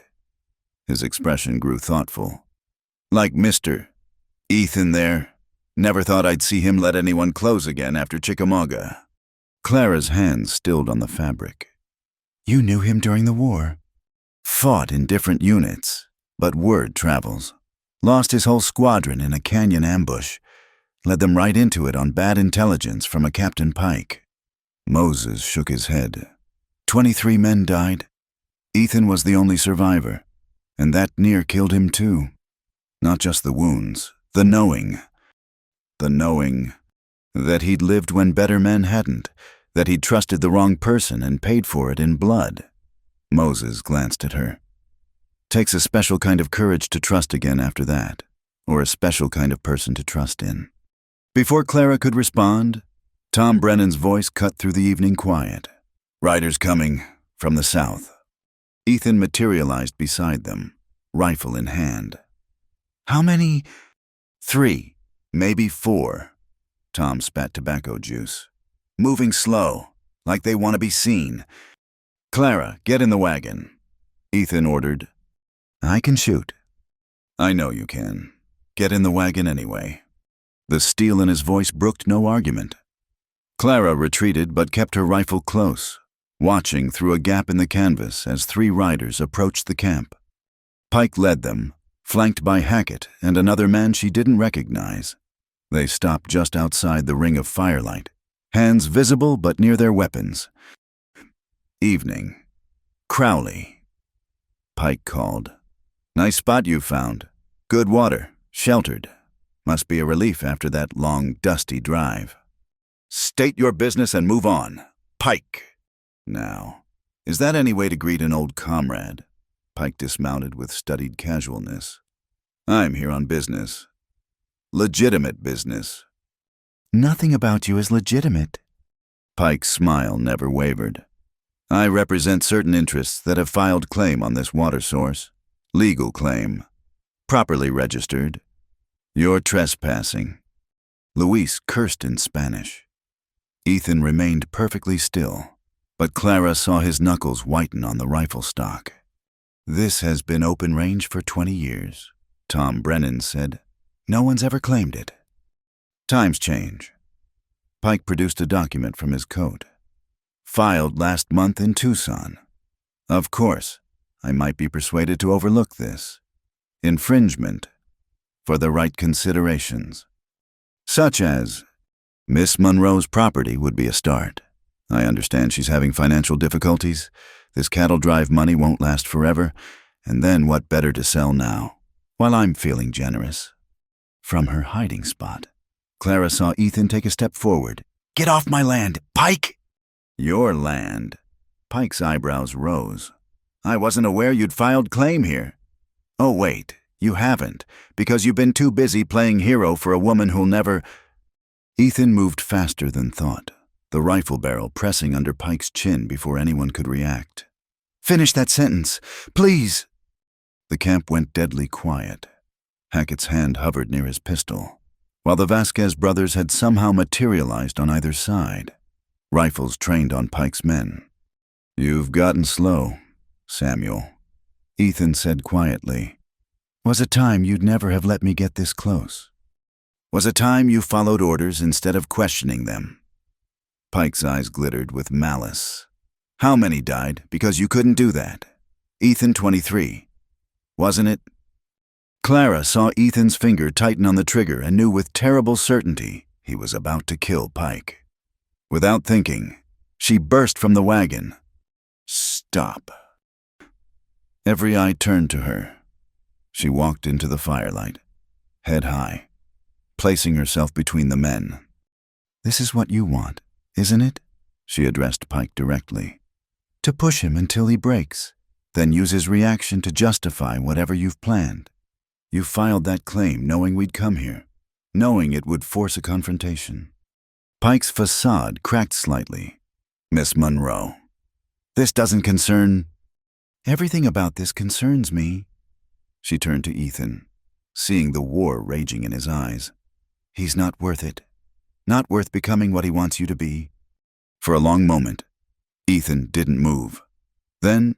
Speaker 1: His expression grew thoughtful. Like Mr. Ethan there. Never thought I'd see him let anyone close again after Chickamauga. Clara's hands stilled on the fabric. You knew him during the war. Fought in different units, but word travels. Lost his whole squadron in a canyon ambush. Led them right into it on bad intelligence from a Captain Pike. Moses shook his head. 23 men died. Ethan was the only survivor, and that near killed him too. Not just the wounds, the knowing. The knowing that he'd lived when better men hadn't, that he'd trusted the wrong person and paid for it in blood. Moses glanced at her. Takes a special kind of courage to trust again after that, or a special kind of person to trust in. Before Clara could respond, Tom Brennan's voice cut through the evening quiet. Riders coming, from the south. Ethan materialized beside them, rifle in hand. How many? 3, maybe 4. Tom spat tobacco juice. Moving slow, like they want to be seen. Clara, get in the wagon, Ethan ordered. I can shoot. I know you can. Get in the wagon anyway. The steel in his voice brooked no argument. Clara retreated but kept her rifle close, watching through a gap in the canvas as 3 riders approached the camp. Pike led them, flanked by Hackett and another man she didn't recognize. They stopped just outside the ring of firelight, hands visible but near their weapons. Evening. Crowley. Pike called. Nice spot you found. Good water, sheltered. Must be a relief after that long, dusty drive. State your business and move on. Pike. Now, is that any way to greet an old comrade? Pike dismounted with studied casualness. I'm here on business. Legitimate business. Nothing about you is legitimate. Pike's smile never wavered. I represent certain interests that have filed claim on this water source. Legal claim. Properly registered. You're trespassing. Luis cursed in Spanish. Ethan remained perfectly still, but Clara saw his knuckles whiten on the rifle stock. This has been open range for 20 years, Tom Brennan said. No one's ever claimed it. Times change. Pike produced a document from his coat. Filed last month in Tucson. Of course, I might be persuaded to overlook this. Infringement. For the right considerations. Such as, Miss Monroe's property would be a start. I understand she's having financial difficulties. This cattle drive money won't last forever. And then what better to sell now, while I'm feeling generous? From her hiding spot, Clara saw Ethan take a step forward. Get off my land, Pike! Your land. Pike's eyebrows rose. I wasn't aware you'd filed claim here. Oh, wait, you haven't, because you've been too busy playing hero for a woman who'll never... Ethan moved faster than thought, the rifle barrel pressing under Pike's chin before anyone could react. Finish that sentence, please! The camp went deadly quiet. Hackett's hand hovered near his pistol, while the Vasquez brothers had somehow materialized on either side, rifles trained on Pike's men. You've gotten slow, Samuel, Ethan said quietly. Was a time you'd never have let me get this close. Was a time you followed orders instead of questioning them. Pike's eyes glittered with malice. How many died because you couldn't do that? Ethan, 23. Wasn't it? Clara saw Ethan's finger tighten on the trigger and knew with terrible certainty he was about to kill Pike. Without thinking, she burst from the wagon. Stop. Every eye turned to her. She walked into the firelight, head high, placing herself between the men. This is what you want, isn't it? She addressed Pike directly. To push him until he breaks, then use his reaction to justify whatever you've planned. You filed that claim knowing we'd come here, knowing it would force a confrontation. Pike's facade cracked slightly. Miss Monroe. This doesn't concern... Everything about this concerns me. She turned to Ethan, seeing the war raging in his eyes. He's not worth it. Not worth becoming what he wants you to be. For a long moment, Ethan didn't move. Then,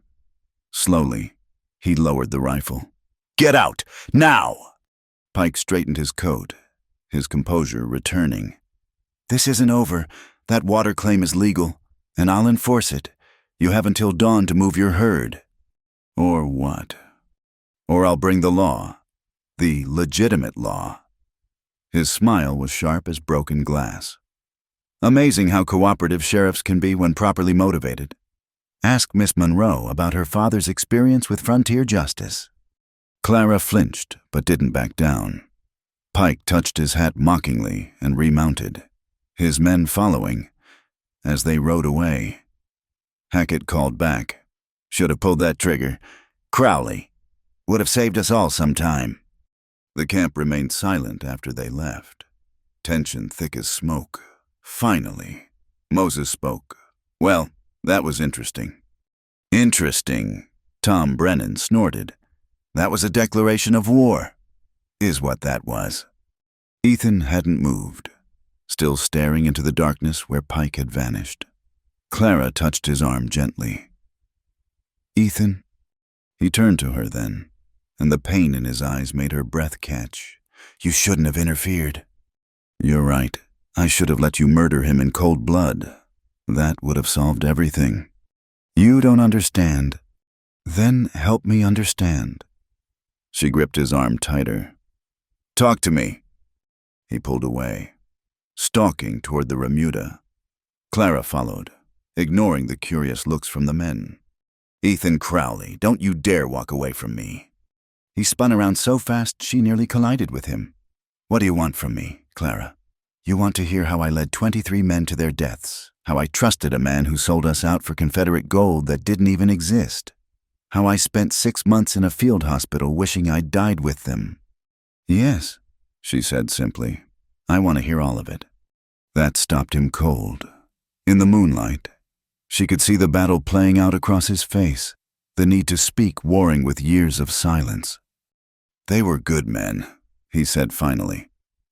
Speaker 1: slowly, he lowered the rifle. Get out, now! Pike straightened his coat, his composure returning. This isn't over. That water claim is legal, and I'll enforce it. You have until dawn to move your herd. Or what? Or I'll bring the law. The legitimate law. His smile was sharp as broken glass. Amazing how cooperative sheriffs can be when properly motivated. Ask Miss Monroe about her father's experience with frontier justice. Clara flinched, but didn't back down. Pike touched his hat mockingly and remounted, his men following, as they rode away. Hackett called back. Should have pulled that trigger. Crowley. Would have saved us all some time. The camp remained silent after they left. Tension thick as smoke. Finally, Moses spoke. Well, that was interesting. Interesting, Tom Brennan snorted. That was a declaration of war. is what that was. Ethan hadn't moved, still staring into the darkness where Pike had vanished. Clara touched his arm gently. "Ethan?" He turned to her then, and the pain in his eyes made her breath catch. "You shouldn't have interfered." "You're right. I should have let you murder him in cold blood. That would have solved everything." "You don't understand." "Then help me understand." She gripped his arm tighter. "Talk to me." He pulled away, stalking toward the remuda. Clara followed, ignoring the curious looks from the men. "Ethan Crowley, don't you dare walk away from me." He spun around so fast she nearly collided with him. "What do you want from me, Clara? You want to hear how I led 23 men to their deaths, how I trusted a man who sold us out for Confederate gold that didn't even exist, how I spent 6 months in a field hospital wishing I'd died with them." "Yes," she said simply. "I want to hear all of it." That stopped him cold. In the moonlight, she could see the battle playing out across his face, the need to speak warring with years of silence. "They were good men," he said finally,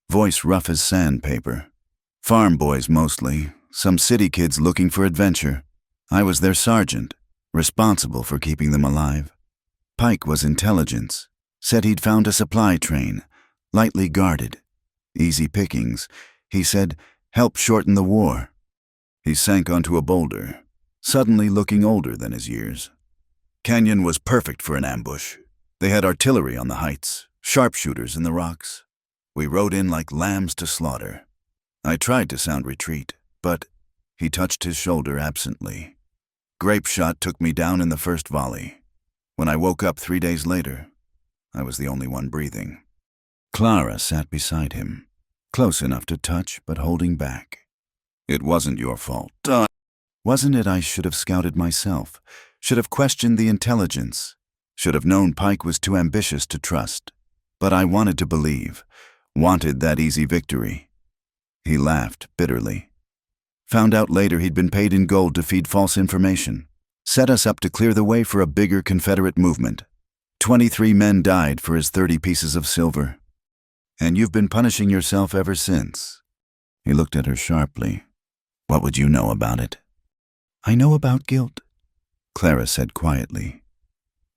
Speaker 1: voice rough as sandpaper. "Farm boys mostly, some city kids looking for adventure. I was their sergeant, responsible for keeping them alive. Pike was intelligence, said he'd found a supply train, lightly guarded. Easy pickings, he said, help shorten the war." He sank onto a boulder, suddenly looking older than his years. "Canyon was perfect for an ambush. They had artillery on the heights, sharpshooters in the rocks. We rode in like lambs to slaughter. I tried to sound retreat, but—" he touched his shoulder absently. "Grape shot took me down in the first volley. When I woke up 3 days later, I was the only one breathing." Clara sat beside him, close enough to touch but holding back. "It wasn't your fault." "Wasn't it? I should have scouted myself, should have questioned the intelligence, should have known Pike was too ambitious to trust. But I wanted to believe, wanted that easy victory." He laughed bitterly. "Found out later he'd been paid in gold to feed false information, set us up to clear the way for a bigger Confederate movement. 23 men died for his 30 pieces of silver. And you've been punishing yourself ever since." He looked at her sharply. "What would you know about it?" "I know about guilt," Clara said quietly.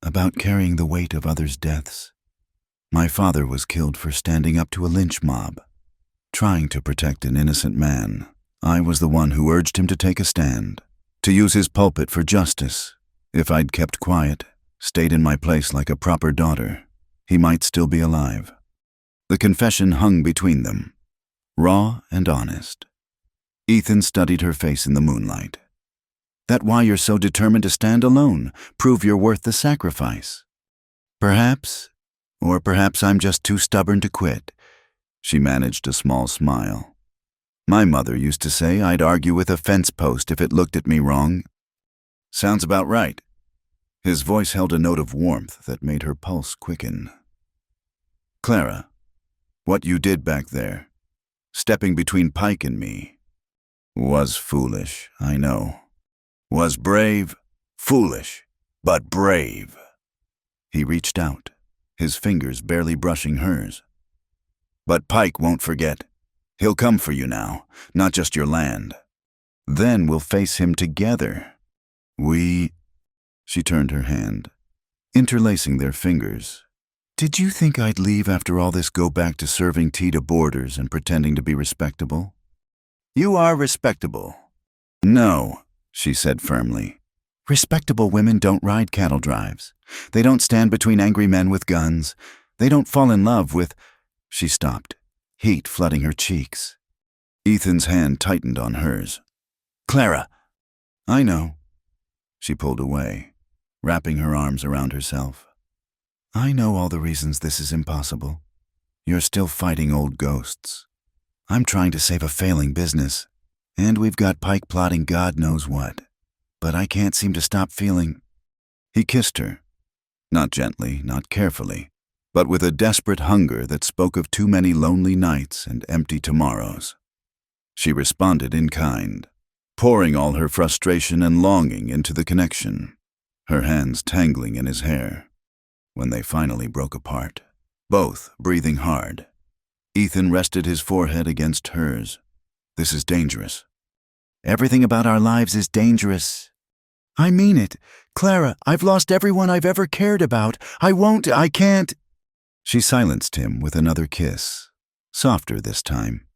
Speaker 1: "About carrying the weight of others' deaths. My father was killed for standing up to a lynch mob, trying to protect an innocent man. I was the one who urged him to take a stand, to use his pulpit for justice. If I'd kept quiet, stayed in my place like a proper daughter, he might still be alive." The confession hung between them, raw and honest. Ethan studied her face in the moonlight. "That why you're so determined to stand alone, prove you're worth the sacrifice?" "Perhaps, or perhaps I'm just too stubborn to quit." She managed a small smile. "My mother used to say I'd argue with a fence post if it looked at me wrong." "Sounds about right." His voice held a note of warmth that made her pulse quicken. "Clara, what you did back there, stepping between Pike and me, was foolish, I know. Was brave, foolish, but brave." He reached out, his fingers barely brushing hers. "But Pike won't forget. He'll come for you now, not just your land. Then we'll face him together. She turned her hand, interlacing their fingers. "Did you think I'd leave after all this, go back to serving tea to boarders and pretending to be respectable?" "You are respectable." "No," she said firmly. "Respectable women don't ride cattle drives. They don't stand between angry men with guns. They don't fall in love with—" She stopped, heat flooding her cheeks. Ethan's hand tightened on hers. "Clara." "I know." She pulled away, wrapping her arms around herself. "I know all the reasons this is impossible. You're still fighting old ghosts. I'm trying to save a failing business, and we've got Pike plotting God knows what. But I can't seem to stop feeling—" He kissed her, not gently, not carefully, but with a desperate hunger that spoke of too many lonely nights and empty tomorrows. She responded in kind, pouring all her frustration and longing into the connection, her hands tangling in his hair. When they finally broke apart, both breathing hard. Ethan rested his forehead against hers. This is dangerous.
Speaker 2: Everything about our lives is dangerous. I mean it. Clara, I've lost everyone I've ever cared about. I can't.
Speaker 1: She silenced him with another kiss, softer this time.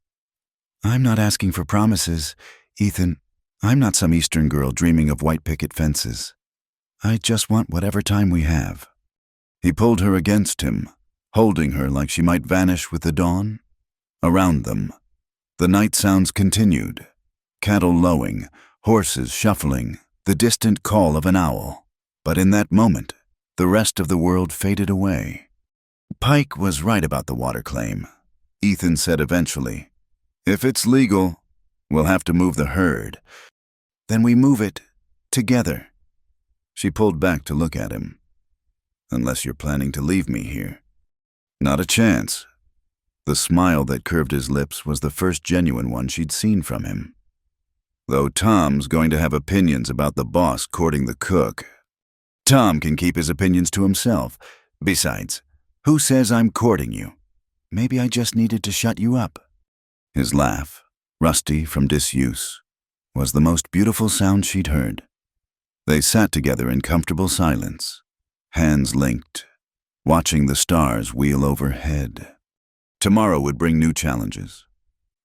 Speaker 2: I'm not asking for promises, Ethan. I'm not some Eastern girl dreaming of white picket fences. I just want whatever time we have.
Speaker 1: He pulled her against him, holding her like she might vanish with the dawn. Around them, the night sounds continued. Cattle lowing, horses shuffling, the distant call of an owl. But in that moment, the rest of the world faded away.
Speaker 2: Pike was right about the water claim,
Speaker 1: Ethan said eventually. If it's legal, we'll have to move the herd.
Speaker 2: Then we move it together.
Speaker 1: She pulled back to look at him. Unless you're planning to leave me here. Not a chance. The smile that curved his lips was the first genuine one she'd seen from him. Though Tom's going to have opinions about the boss courting the cook. Tom can keep his opinions to himself. Besides, who says I'm courting you?
Speaker 2: Maybe I just needed to shut you up.
Speaker 1: His laugh, rusty from disuse, was the most beautiful sound she'd heard. They sat together in comfortable silence, hands linked, watching the stars wheel overhead. Tomorrow would bring new challenges.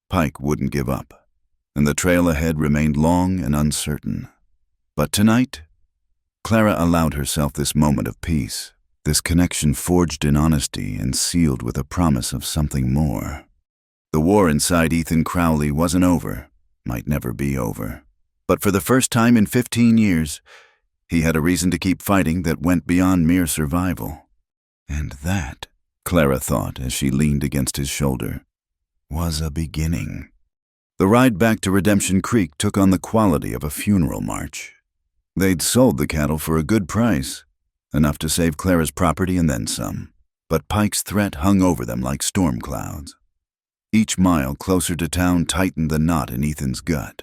Speaker 1: Pike wouldn't give up, and the trail ahead remained long and uncertain. But tonight, Clara allowed herself this moment of peace, this connection forged in honesty and sealed with a promise of something more. The war inside Ethan Crowley wasn't over, might never be over. But for the first time in 15 years, he had a reason to keep fighting that went beyond mere survival. And that, Clara thought as she leaned against his shoulder, was a beginning. The ride back to Redemption Creek took on the quality of a funeral march. They'd sold the cattle for a good price, enough to save Clara's property and then some. But Pike's threat hung over them like storm clouds. Each mile closer to town tightened the knot in Ethan's gut.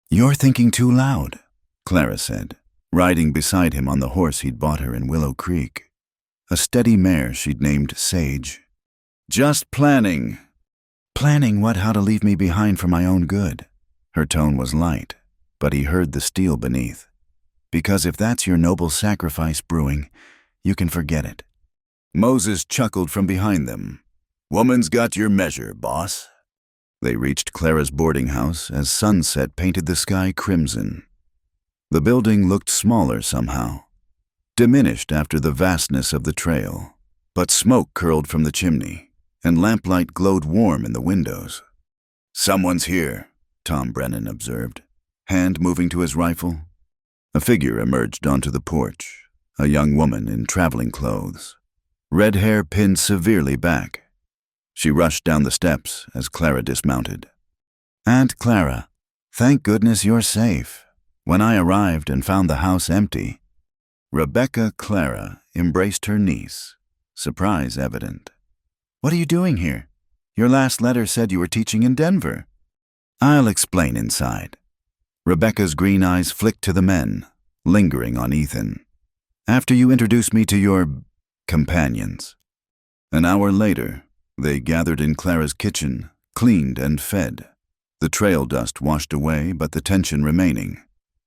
Speaker 2: You're thinking too loud,
Speaker 1: Clara said, riding beside him on the horse he'd bought her in Willow Creek, a steady mare she'd named Sage. Just planning.
Speaker 2: Planning what, how to leave me behind for my own good.
Speaker 1: Her tone was light, but he heard the steel beneath.
Speaker 2: Because if that's your noble sacrifice brewing, you can forget it.
Speaker 1: Moses chuckled from behind them. Woman's got your measure, boss. They reached Clara's boarding house as sunset painted the sky crimson. The building looked smaller somehow, diminished after the vastness of the trail, but smoke curled from the chimney, and lamplight glowed warm in the windows. Someone's here, Tom Brennan observed, hand moving to his rifle. A figure emerged onto the porch, a young woman in traveling clothes, red hair pinned severely back. She rushed down the steps as Clara dismounted.
Speaker 2: Aunt Clara, thank goodness you're safe. When I arrived and found the house empty,
Speaker 1: Rebecca Clara embraced her niece, surprise evident.
Speaker 2: What are you doing here? Your last letter said you were teaching in Denver.
Speaker 1: I'll explain inside. Rebecca's green eyes flicked to the men, lingering on Ethan. After you introduce me to your companions. An hour later, they gathered in Clara's kitchen, cleaned and fed. The trail dust washed away, but the tension remaining.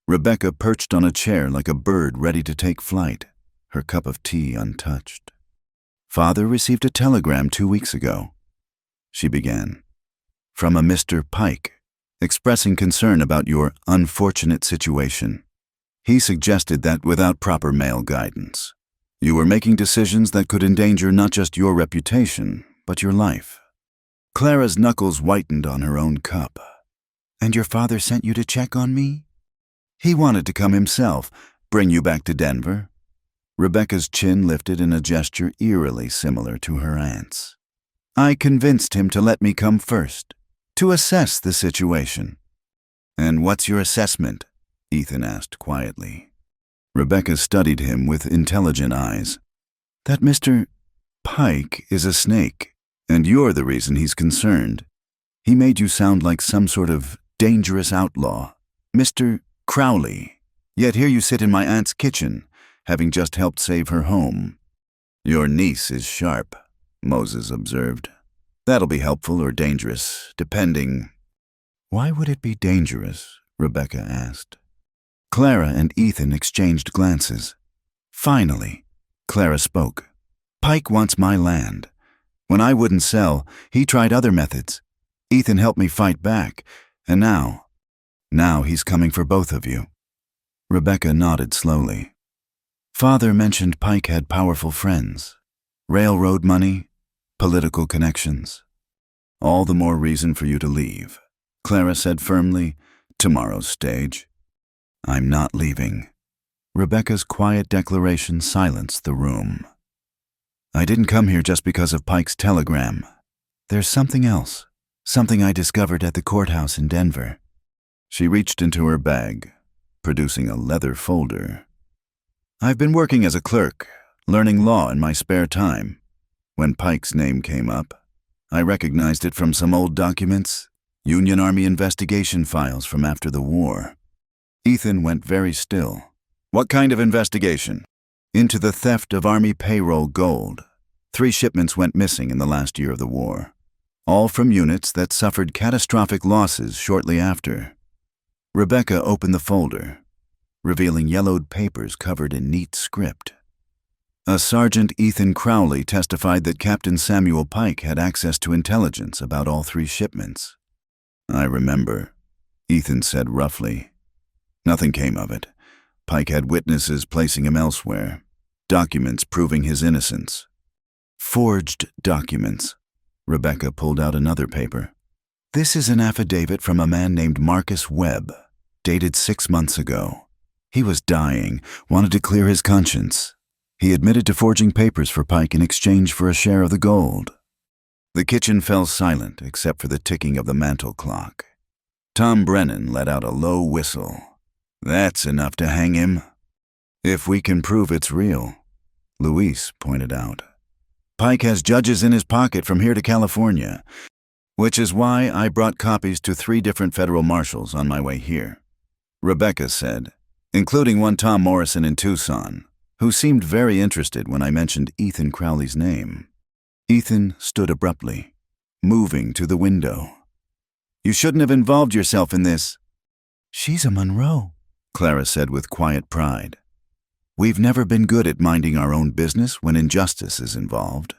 Speaker 1: Rebecca perched on a chair like a bird ready to take flight, her cup of tea untouched. Father received a telegram 2 weeks ago, she began, from a Mr. Pike, expressing concern about your unfortunate situation. He suggested that without proper mail guidance, you were making decisions that could endanger not just your reputation, but your life. Clara's knuckles whitened on her own cup.
Speaker 2: And your father sent you to check on me?
Speaker 1: He wanted to come himself, bring you back to Denver. Rebecca's chin lifted in a gesture eerily similar to her aunt's. I convinced him to let me come first, to assess the situation. And what's your assessment? Ethan asked quietly. Rebecca studied him with intelligent eyes. That Mr. Pike is a snake, and you're the reason he's concerned. He made you sound like some sort of dangerous outlaw, Mr. Crowley. Yet here you sit in my aunt's kitchen, having just helped save her home. Your niece is sharp. Moses observed. That'll be helpful or dangerous, depending.
Speaker 2: Why would it be dangerous? Rebecca asked. Clara and Ethan exchanged glances. Finally, Clara spoke. Pike wants my land. When I wouldn't sell, he tried other methods. Ethan helped me fight back, and now he's coming for both of you. Rebecca nodded slowly. Father mentioned Pike had powerful friends. Railroad money, political connections.
Speaker 1: All the more reason for you to leave, Clara said firmly. Tomorrow's stage.
Speaker 2: I'm not leaving. Rebecca's quiet declaration silenced the room. I didn't come here just because of Pike's telegram. There's something else, something I discovered at the courthouse in Denver.
Speaker 1: She reached into her bag, producing a leather folder. I've been working as a clerk, learning law in my spare time. When Pike's name came up, I recognized it from some old documents, Union Army investigation files from after the war. Ethan went very still. What kind of investigation? Into the theft of Army payroll gold. 3 shipments went missing in the last year of the war, all from units that suffered catastrophic losses shortly after. Rebecca opened the folder, revealing yellowed papers covered in neat script. A Sergeant Ethan Crowley testified that Captain Samuel Pike had access to intelligence about all 3 shipments. I remember, Ethan said roughly. Nothing came of it. Pike had witnesses placing him elsewhere, documents proving his innocence.
Speaker 2: Forged documents. Rebecca pulled out another paper. This is an affidavit from a man named Marcus Webb, dated 6 months ago. He was dying, wanted to clear his conscience. He admitted to forging papers for Pike in exchange for a share of the gold.
Speaker 1: The kitchen fell silent except for the ticking of the mantel clock. Tom Brennan let out a low whistle. That's enough to hang him. If we can prove it's real, Luis pointed out. Pike has judges in his pocket from here to California, which is why I brought copies to 3 different federal marshals on my way here. Rebecca said, including one Tom Morrison in Tucson, who seemed very interested when I mentioned Ethan Crowley's name. Ethan stood abruptly, moving to the window. You shouldn't have involved yourself in this.
Speaker 2: She's a Monroe,
Speaker 1: Clara said with quiet pride. We've never been good at minding our own business when injustice is involved.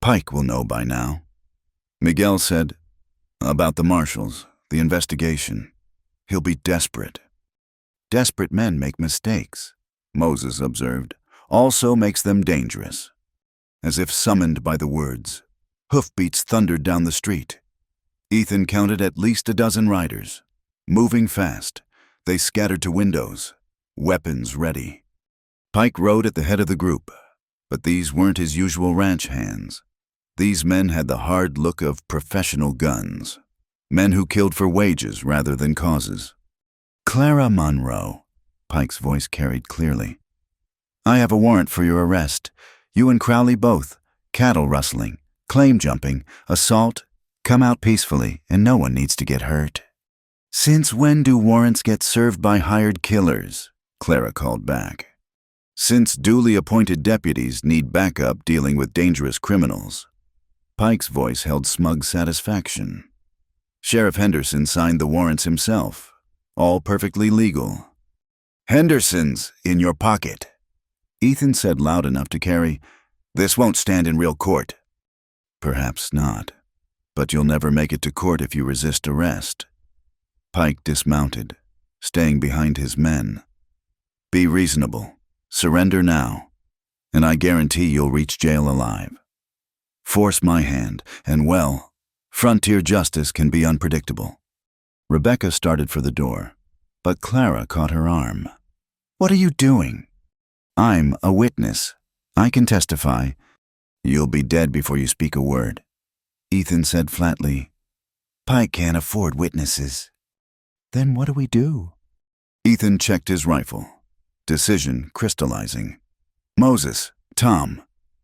Speaker 1: Pike will know by now. Miguel said, about the marshals, the investigation. He'll be desperate. Desperate men make mistakes, Moses observed, also makes them dangerous. As if summoned by the words, hoofbeats thundered down the street. Ethan counted at least a dozen riders. Moving fast, they scattered to windows, weapons ready. Pike rode at the head of the group, but these weren't his usual ranch hands. These men had the hard look of professional guns, men who killed for wages rather than causes.
Speaker 2: Clara Monroe, Pike's voice carried clearly. I have a warrant for your arrest. You and Crowley both. Cattle rustling, claim jumping, assault. Come out peacefully, and no one needs to get hurt. Since when do warrants get served by hired killers? Clara called back.
Speaker 1: Since duly appointed deputies need backup dealing with dangerous criminals. Pike's voice held smug satisfaction. Sheriff Henderson signed the warrants himself, all perfectly legal. Henderson's in your pocket, Ethan said loud enough to carry. This won't stand in real court. Perhaps not, but you'll never make it to court if you resist arrest. Pike dismounted, staying behind his men. Be reasonable. Surrender now, and I guarantee you'll reach jail alive. Force my hand, and well, frontier justice can be unpredictable. Rebecca started for the door, but Clara caught her arm. What are you doing? I'm a witness. I can testify. You'll be dead before you speak a word, Ethan said flatly.
Speaker 2: Pike can't afford witnesses. Then what do we do?
Speaker 1: Ethan checked his rifle. Decision crystallizing. Moses, Tom,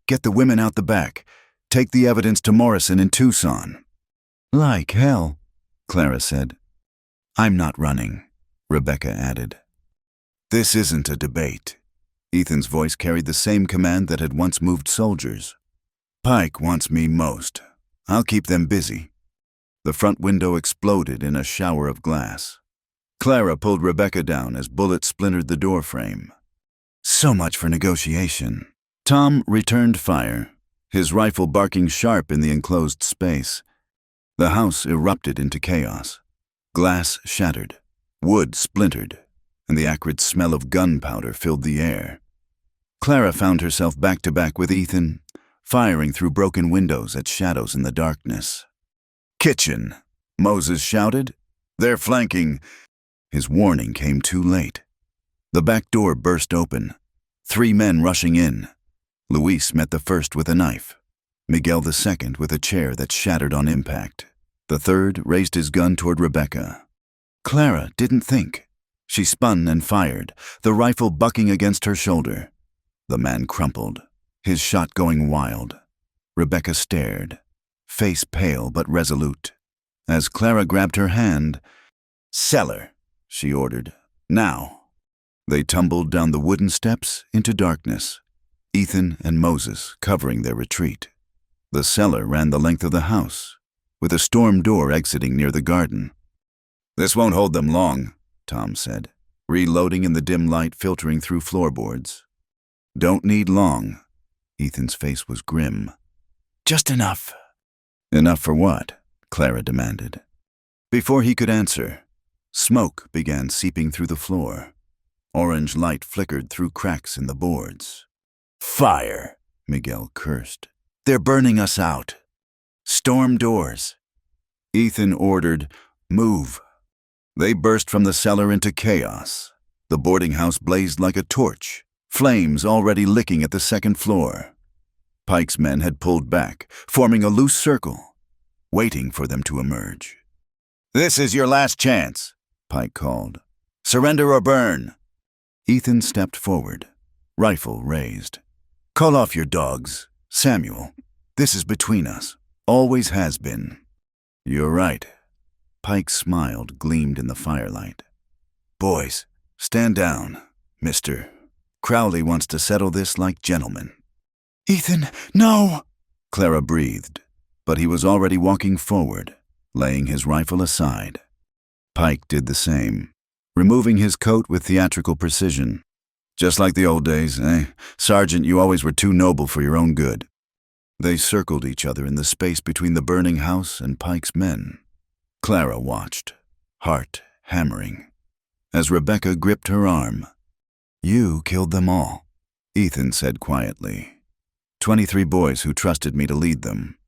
Speaker 1: get the women out the back. Take the evidence to Morrison in Tucson.
Speaker 2: Like hell,
Speaker 1: Clara said. I'm not running, Rebecca added. This isn't a debate. Ethan's voice carried the same command that had once moved soldiers. Pike wants me most. I'll keep them busy. The front window exploded in a shower of glass. Clara pulled Rebecca down as bullets splintered the door frame. So much for negotiation. Tom returned fire, his rifle barking sharp in the enclosed space. The house erupted into chaos. Glass shattered, wood splintered, and the acrid smell of gunpowder filled the air. Clara found herself back to back with Ethan, firing through broken windows at shadows in the darkness. "Kitchen," Moses shouted. "They're flanking." His warning came too late. The back door burst open, 3 men rushing in. Luis met the first with a knife, Miguel the second with a chair that shattered on impact. The third raised his gun toward Rebecca. Clara didn't think. She spun and fired, the rifle bucking against her shoulder. The man crumpled, his shot going wild. Rebecca stared, face pale but resolute. As Clara grabbed her hand, "Cellar," she ordered. "Now." They tumbled down the wooden steps into darkness, Ethan and Moses covering their retreat. The cellar ran the length of the house, with a storm door exiting near the garden. "This won't hold them long," Tom said, reloading in the dim light filtering through floorboards. "Don't need long." Ethan's face was grim. "Just enough." "Enough for what?" Clara demanded. Before he could answer, smoke began seeping through the floor. Orange light flickered through cracks in the boards. "Fire," Miguel cursed. "They're burning us out. Storm doors." Ethan ordered, "Move." They burst from the cellar into chaos. The boarding house blazed like a torch, flames already licking at the second floor. Pike's men had pulled back, forming a loose circle, waiting for them to emerge. "This is your last chance," Pike called. "Surrender or burn." Ethan stepped forward, rifle raised. "Call off your dogs, Samuel. This is between us. Always has been." "You're right." Pike's smile gleamed in the firelight. "Boys, stand down, mister. Crowley wants to settle this like gentlemen." "Ethan, no!" Clara breathed, but he was already walking forward, laying his rifle aside. Pike did the same, removing his coat with theatrical precision. "Just like the old days, eh? Sergeant, you always were too noble for your own good." They circled each other in the space between the burning house and Pike's men. Clara watched, heart hammering, as Rebecca gripped her arm. "You killed them all," Ethan said quietly. 23 boys who trusted me to lead them.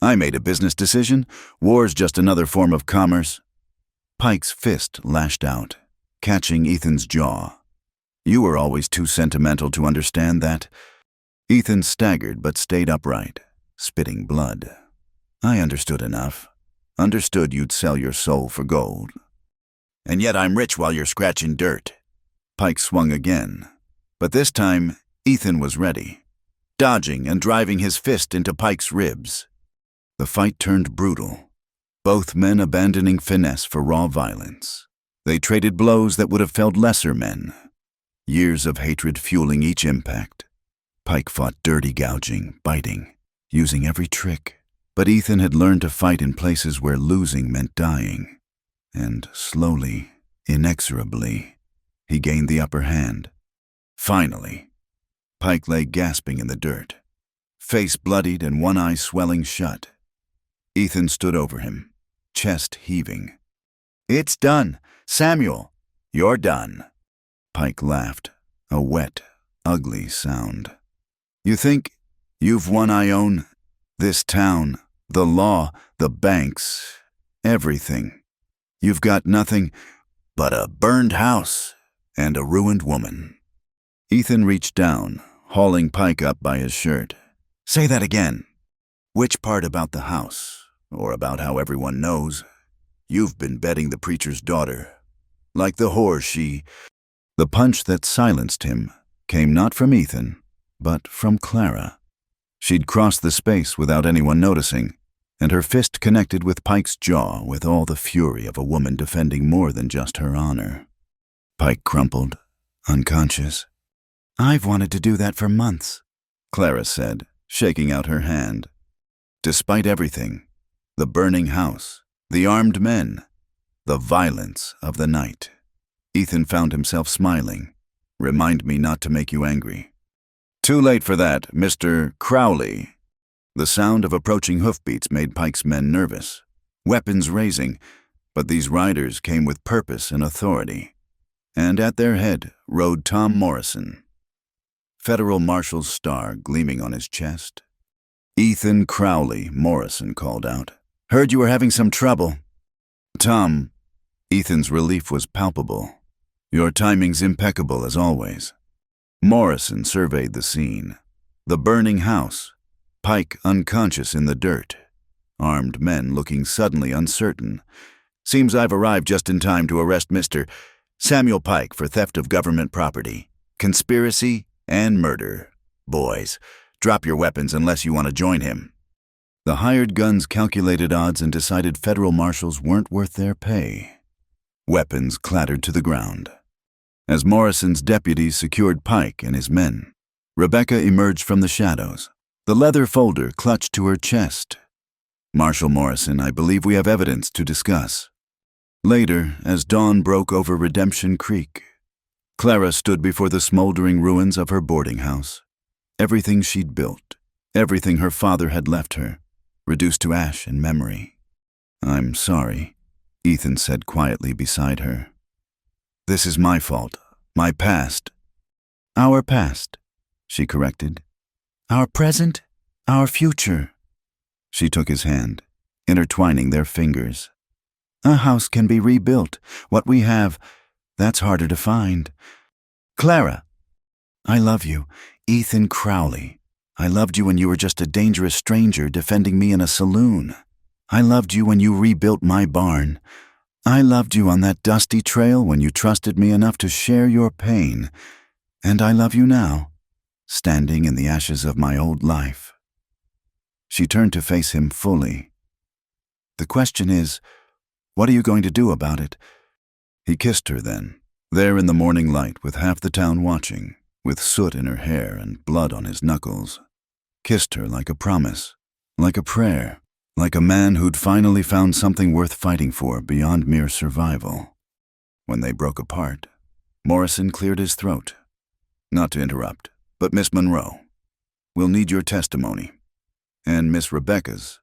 Speaker 1: I made a business decision. War's just another form of commerce." Pike's fist lashed out, catching Ethan's jaw. "You were always too sentimental to understand that." Ethan staggered but stayed upright, spitting blood. "I understood enough. Understood you'd sell your soul for gold. And yet I'm rich while you're scratching dirt." Pike swung again, but this time Ethan was ready, dodging and driving his fist into Pike's ribs. The fight turned brutal, both men abandoning finesse for raw violence. They traded blows that would have felled lesser men, years of hatred fueling each impact. Pike fought dirty gouging, biting, using every trick. But Ethan had learned to fight in places where losing meant dying. And slowly, inexorably, he gained the upper hand. Finally, Pike lay gasping in the dirt, face bloodied and one eye swelling shut. Ethan stood over him, chest heaving. "It's done. Samuel, you're done." Pike laughed, a wet, ugly sound. "You think you've won, Ione? This town, the law, the banks, everything. You've got nothing but a burned house and a ruined woman." Ethan reached down, hauling Pike up by his shirt. "Say that again. Which part about the house, or about how everyone knows? You've been bedding the preacher's daughter. Like the whore she—" The punch that silenced him came not from Ethan, but from Clara. She'd crossed the space without anyone noticing, and her fist connected with Pike's jaw with all the fury of a woman defending more than just her honor. Pike crumpled, unconscious. "I've wanted to do that for months," Clara said, shaking out her hand. Despite everything, the burning house, the armed men, the violence of the night, Ethan found himself smiling. Remind me not to make you angry. Too late for that, Mr. Crowley. The sound of approaching hoofbeats made Pike's men nervous, weapons raising, but these riders came with purpose and authority. And at their head rode Tom Morrison, Federal Marshal's star gleaming on his chest. Ethan Crowley, Morrison called out. Heard you were having some trouble. Tom, Ethan's relief was palpable. Your timing's impeccable as always. Morrison surveyed the scene. The burning house, Pike unconscious in the dirt, armed men looking suddenly uncertain. Seems I've arrived just in time to arrest Mr. Samuel Pike for theft of government property, conspiracy, and murder. Boys, drop your weapons unless you want to join him. The hired guns calculated odds and decided federal marshals weren't worth their pay. Weapons clattered to the ground. As Morrison's deputies secured Pike and his men, Rebecca emerged from the shadows, the leather folder clutched to her chest. Marshal Morrison, I believe we have evidence to discuss. Later, as dawn broke over Redemption Creek, Clara stood before the smoldering ruins of her boarding house. Everything she'd built, everything her father had left her, reduced to ash and memory. I'm sorry, Ethan said quietly beside her. This is my fault, my past. Our past, she corrected. Our present, our future. She took his hand, intertwining their fingers. A house can be rebuilt. What we have, that's harder to find. Clara, I love you, Ethan Crowley. I loved you when you were just a dangerous stranger defending me in a saloon. I loved you when you rebuilt my barn. I loved you on that dusty trail when you trusted me enough to share your pain. And I love you now, standing in the ashes of my old life. She turned to face him fully. The question is, what are you going to do about it? He kissed her then, there in the morning light with half the town watching, with soot in her hair and blood on his knuckles. Kissed her like a promise, like a prayer, like a man who'd finally found something worth fighting for beyond mere survival. When they broke apart, Morrison cleared his throat. Not to interrupt, but Miss Monroe, we'll need your testimony. And Miss Rebecca's.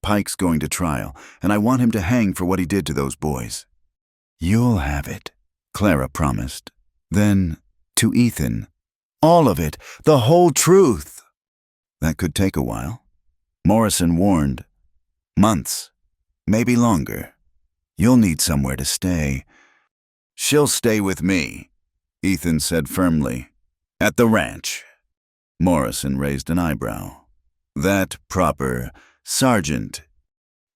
Speaker 1: Pike's going to trial, and I want him to hang for what he did to those boys. You'll have it, Clara promised. Then, to Ethan, all of it, the whole truth. That could take a while. Morrison warned. Months, maybe longer. You'll need somewhere to stay. She'll stay with me, Ethan said firmly. At the ranch. Morrison raised an eyebrow. That proper sergeant.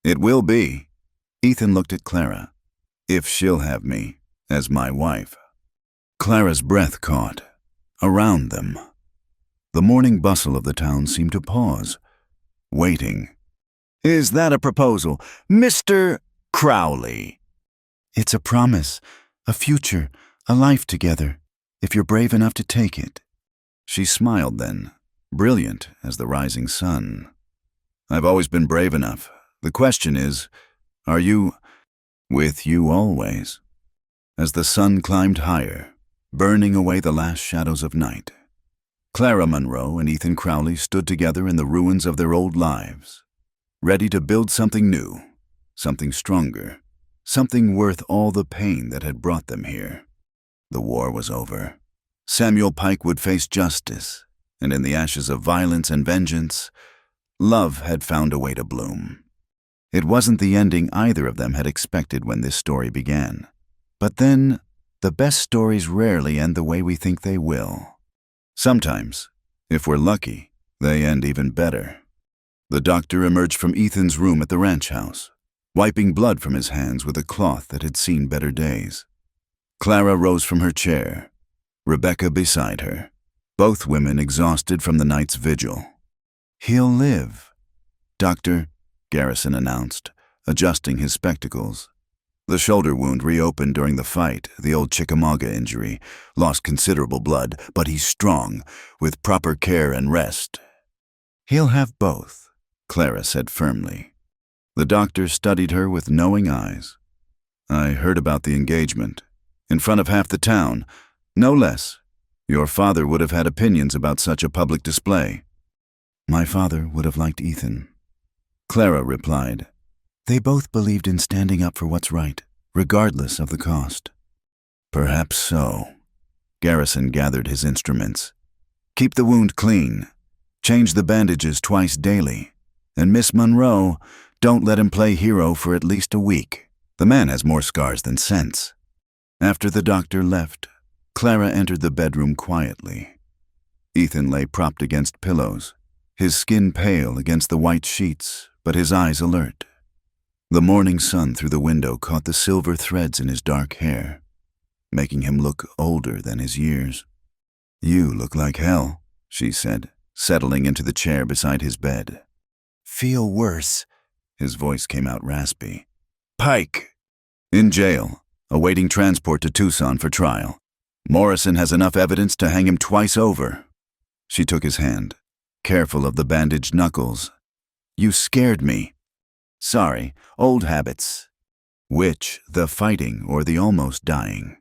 Speaker 1: It will be. Ethan looked at Clara. If she'll have me as my wife. Clara's breath caught. Around them. The morning bustle of the town seemed to pause, waiting. Is that a proposal, Mr. Crowley? It's a promise, a future, a life together, if you're brave enough to take it. She smiled then, brilliant as the rising sun. I've always been brave enough. The question is, are you with you always? As the sun climbed higher, burning away the last shadows of night, Clara Monroe and Ethan Crowley stood together in the ruins of their old lives, ready to build something new, something stronger, something worth all the pain that had brought them here. The war was over. Samuel Pike would face justice, and in the ashes of violence and vengeance, love had found a way to bloom. It wasn't the ending either of them had expected when this story began. But then, the best stories rarely end the way we think they will. Sometimes, if we're lucky, they end even better. The doctor emerged from Ethan's room at the ranch house, wiping blood from his hands with a cloth that had seen better days. Clara rose from her chair, Rebecca beside her, both women exhausted from the night's vigil. He'll live, Dr. Garrison announced, adjusting his spectacles. The shoulder wound reopened during the fight, the old Chickamauga injury, lost considerable blood, but he's strong, with proper care and rest.
Speaker 2: He'll have both, Clara said firmly. The doctor studied her with knowing eyes. I heard about the engagement. In front of half the town, no less. Your father would have had opinions about such a public display. My father would have liked Ethan. Clara replied. They both believed in standing up for what's right, regardless of the cost. Perhaps so. Garrison gathered his instruments. Keep the wound clean. Change the bandages twice daily. And Miss Monroe, don't let him play hero for at least a week. The man has more scars than sense. After the doctor left, Clara entered the bedroom quietly. Ethan lay propped against pillows, his skin pale against the white sheets, but his eyes alert. The morning sun through the window caught the silver threads in his dark hair, making him look older than his years. You look like hell, she said, settling into the chair beside his bed. Feel worse. His voice came out raspy. Pike! In jail, awaiting transport to Tucson for trial. Morrison has enough evidence to hang him twice over. She took his hand, careful of the bandaged knuckles. You scared me. Sorry, old habits. Which, the fighting or the almost dying?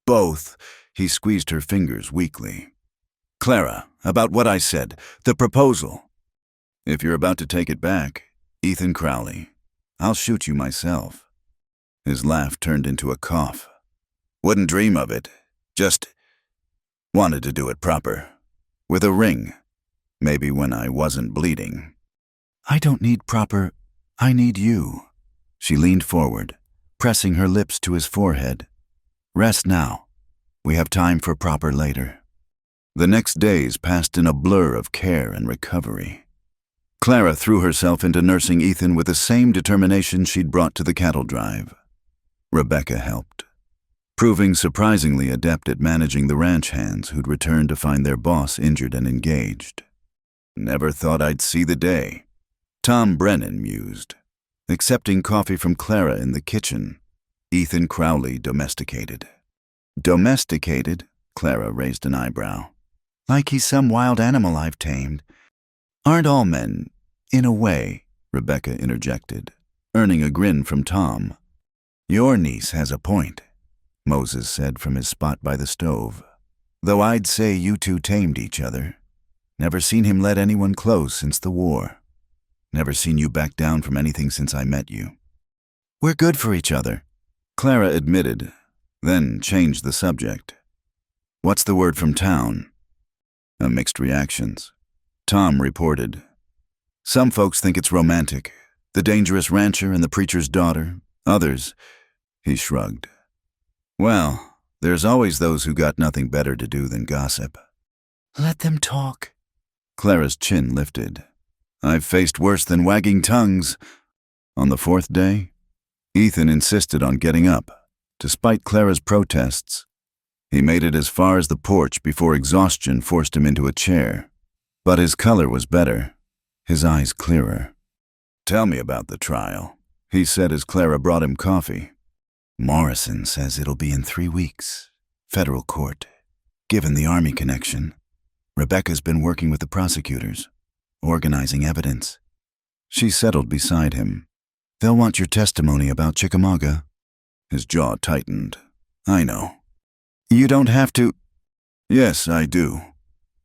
Speaker 2: Both. He squeezed her fingers weakly. Clara, about what I said, the proposal. If you're about to take it back, Ethan Crowley, I'll shoot you myself. His laugh turned into a cough. Wouldn't dream of it. Just wanted to do it proper. With a ring. Maybe when I wasn't bleeding. I don't need proper. I need you. She leaned forward, pressing her lips to his forehead. Rest now. We have time for proper later. The next days passed in a blur of care and recovery. Clara threw herself into nursing Ethan with the same determination she'd brought to the cattle drive. Rebecca helped, proving surprisingly adept at managing the ranch hands who'd returned to find their boss injured and engaged. Never thought I'd see the day, Tom Brennan mused. Accepting coffee from Clara in the kitchen, Ethan Crowley domesticated. Domesticated? Clara raised an eyebrow. Like he's some wild animal I've tamed. Aren't all men, in a way, Rebecca interjected, earning a grin from Tom. Your niece has a point, Moses said from his spot by the stove. Though I'd say you two tamed each other. Never seen him let anyone close since the war. Never seen you back down from anything since I met you. We're good for each other, Clara admitted, then changed the subject. What's the word from town? Mixed reactions. Tom reported. Some folks think it's romantic, the dangerous rancher and the preacher's daughter. Others, he shrugged. Well, there's always those who got nothing better to do than gossip. Let them talk. Clara's chin lifted. I've faced worse than wagging tongues. On the fourth day, Ethan insisted on getting up, despite Clara's protests. He made it as far as the porch before exhaustion forced him into a chair. But his color was better, his eyes clearer. Tell me about the trial, he said as Clara brought him coffee. Morrison says it'll be in 3 weeks. Federal court. Given the Army connection, Rebecca's been working with the prosecutors, organizing evidence. She settled beside him. They'll want your testimony about Chickamauga. His jaw tightened. I know. You don't have to. Yes, I do.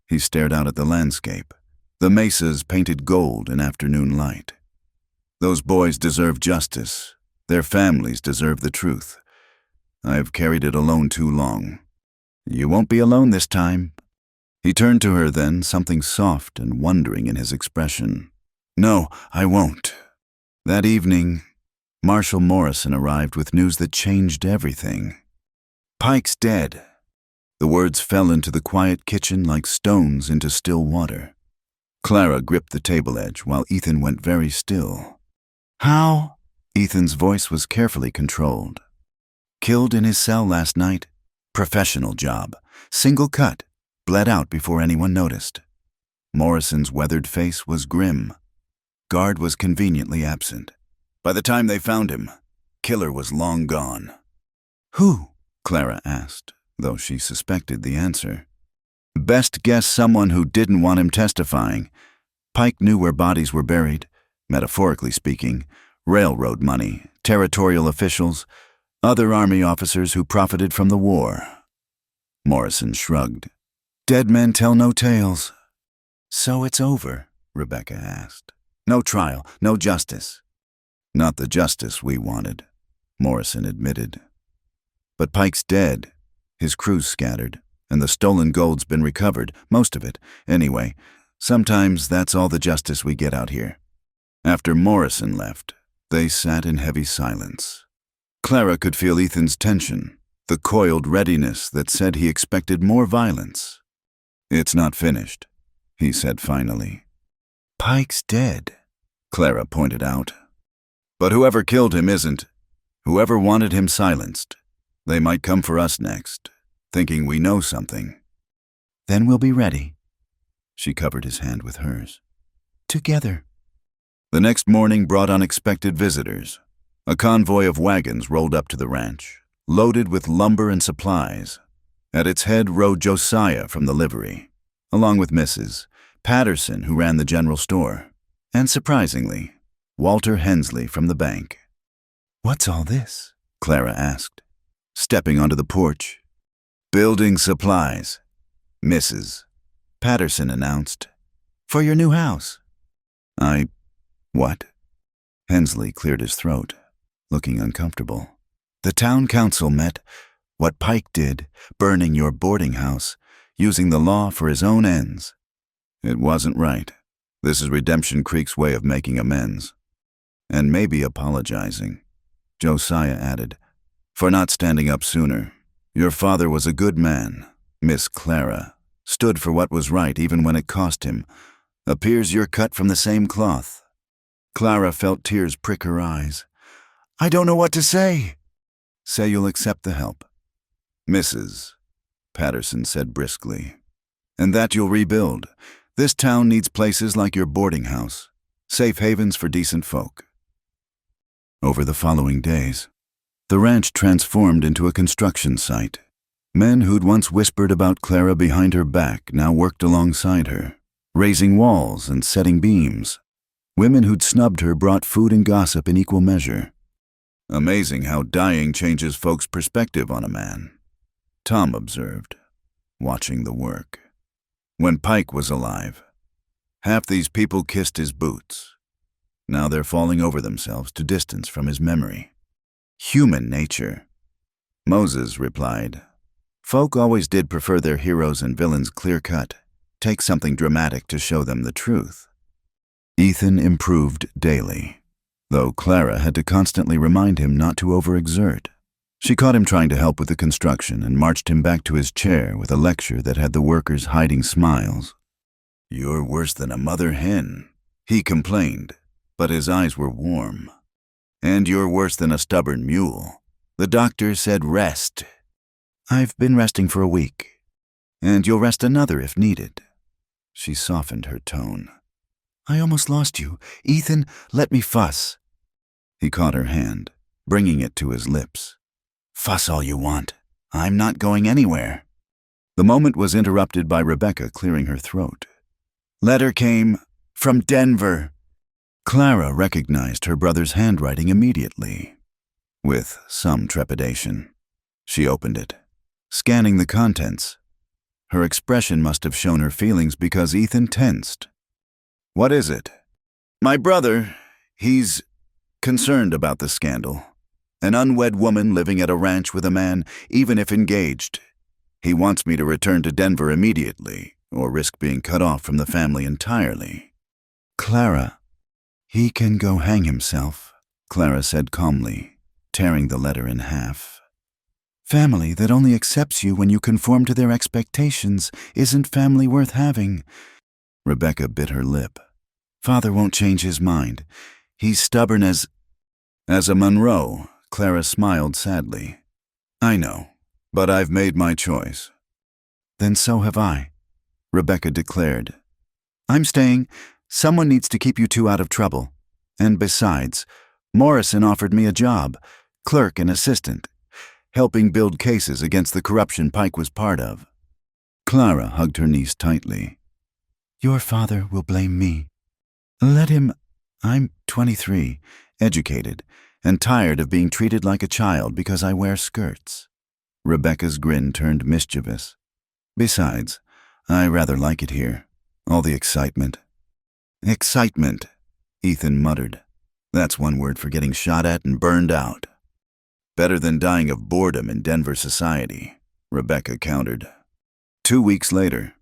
Speaker 2: He stared out at the landscape, the mesas painted gold in afternoon light. Those boys deserve justice. Their families deserve the truth. I've carried it alone too long. You won't be alone this time. He turned to her then, something soft and wondering in his expression. No, I won't. That evening, Marshal Morrison arrived with news that changed everything. Pike's dead. The words fell into the quiet kitchen like stones into still water. Clara gripped the table edge while Ethan went very still. How? Ethan's voice was carefully controlled. Killed in his cell last night. Professional job. Single cut. Bled out before anyone noticed. Morrison's weathered face was grim. Guard was conveniently absent. By the time they found him, killer was long gone. Who? Clara asked, though she suspected the answer. Best guess someone who didn't want him testifying. Pike knew where bodies were buried, metaphorically speaking, railroad money, territorial officials, other army officers who profited from the war. Morrison shrugged. Dead men tell no tales. So it's over, Rebecca asked. No trial, no justice. Not the justice we wanted, Morrison admitted. But Pike's dead. His crew's scattered, and the stolen gold's been recovered, most of it. Anyway, sometimes that's all the justice we get out here. After Morrison left, they sat in heavy silence. Clara could feel Ethan's tension, the coiled readiness that said he expected more violence. It's not finished, he said finally. Pike's dead, Clara pointed out. But whoever killed him isn't. Whoever wanted him silenced. They might come for us next, thinking we know something. Then we'll be ready. She covered his hand with hers. Together. The next morning brought unexpected visitors. A convoy of wagons rolled up to the ranch, loaded with lumber and supplies. At its head rode Josiah from the livery, along with Mrs. Patterson, who ran the general store, and surprisingly, Walter Hensley from the bank. What's all this? Clara asked, stepping onto the porch. Building supplies, Mrs. Patterson announced. For your new house. What? Hensley cleared his throat, looking uncomfortable. The town council met. What Pike did, burning your boarding house, using the law for his own ends. It wasn't right. This is Redemption Creek's way of making amends. And maybe apologizing, Josiah added, for not standing up sooner. Your father was a good man, Miss Clara. Stood for what was right even when it cost him. Appears you're cut from the same cloth. Clara felt tears prick her eyes. I don't know what to say. Say you'll accept the help. Mrs. Patterson said briskly. And that you'll rebuild. This town needs places like your boarding house. Safe havens for decent folk. Over the following days, the ranch transformed into a construction site. Men who'd once whispered about Clara behind her back now worked alongside her, raising walls and setting beams. Women who'd snubbed her brought food and gossip in equal measure. Amazing how dying changes folks' perspective on a man, Tom observed, watching the work. When Pike was alive, half these people kissed his boots. Now they're falling over themselves to distance from his memory. Human nature. Moses replied, folk always did prefer their heroes and villains clear-cut. Take something dramatic to show them the truth. Ethan improved daily, though Clara had to constantly remind him not to overexert. She caught him trying to help with the construction and marched him back to his chair with a lecture that had the workers hiding smiles. You're worse than a mother hen, he complained, but his eyes were warm. And you're worse than a stubborn mule. The doctor said rest. I've been resting for a week, and you'll rest another if needed. She softened her tone. I almost lost you. Ethan, let me fuss. He caught her hand, bringing it to his lips. Fuss all you want. I'm not going anywhere. The moment was interrupted by Rebecca clearing her throat. Letter came from Denver. Clara recognized her brother's handwriting immediately, with some trepidation. She opened it, scanning the contents. Her expression must have shown her feelings because Ethan tensed. What is it? My brother, he's concerned about the scandal. An unwed woman living at a ranch with a man, even if engaged. He wants me to return to Denver immediately, or risk being cut off from the family entirely. Clara, he can go hang himself, Clara said calmly, tearing the letter in half. Family that only accepts you when you conform to their expectations isn't family worth having. Rebecca bit her lip. Father won't change his mind. He's stubborn as a Monroe, Clara smiled sadly. I know, but I've made my choice. Then so have I, Rebecca declared. I'm staying. Someone needs to keep you two out of trouble. And besides, Morrison offered me a job, clerk and assistant, helping build cases against the corruption Pike was part of. Clara hugged her niece tightly. Your father will blame me, Let him. I'm 23, educated, and tired of being treated like a child because I wear skirts. Rebecca's grin turned mischievous. Besides, I rather like it here. All the excitement. Excitement, Ethan muttered. That's one word for getting shot at and burned out. Better than dying of boredom in Denver society, Rebecca countered. 2 weeks later,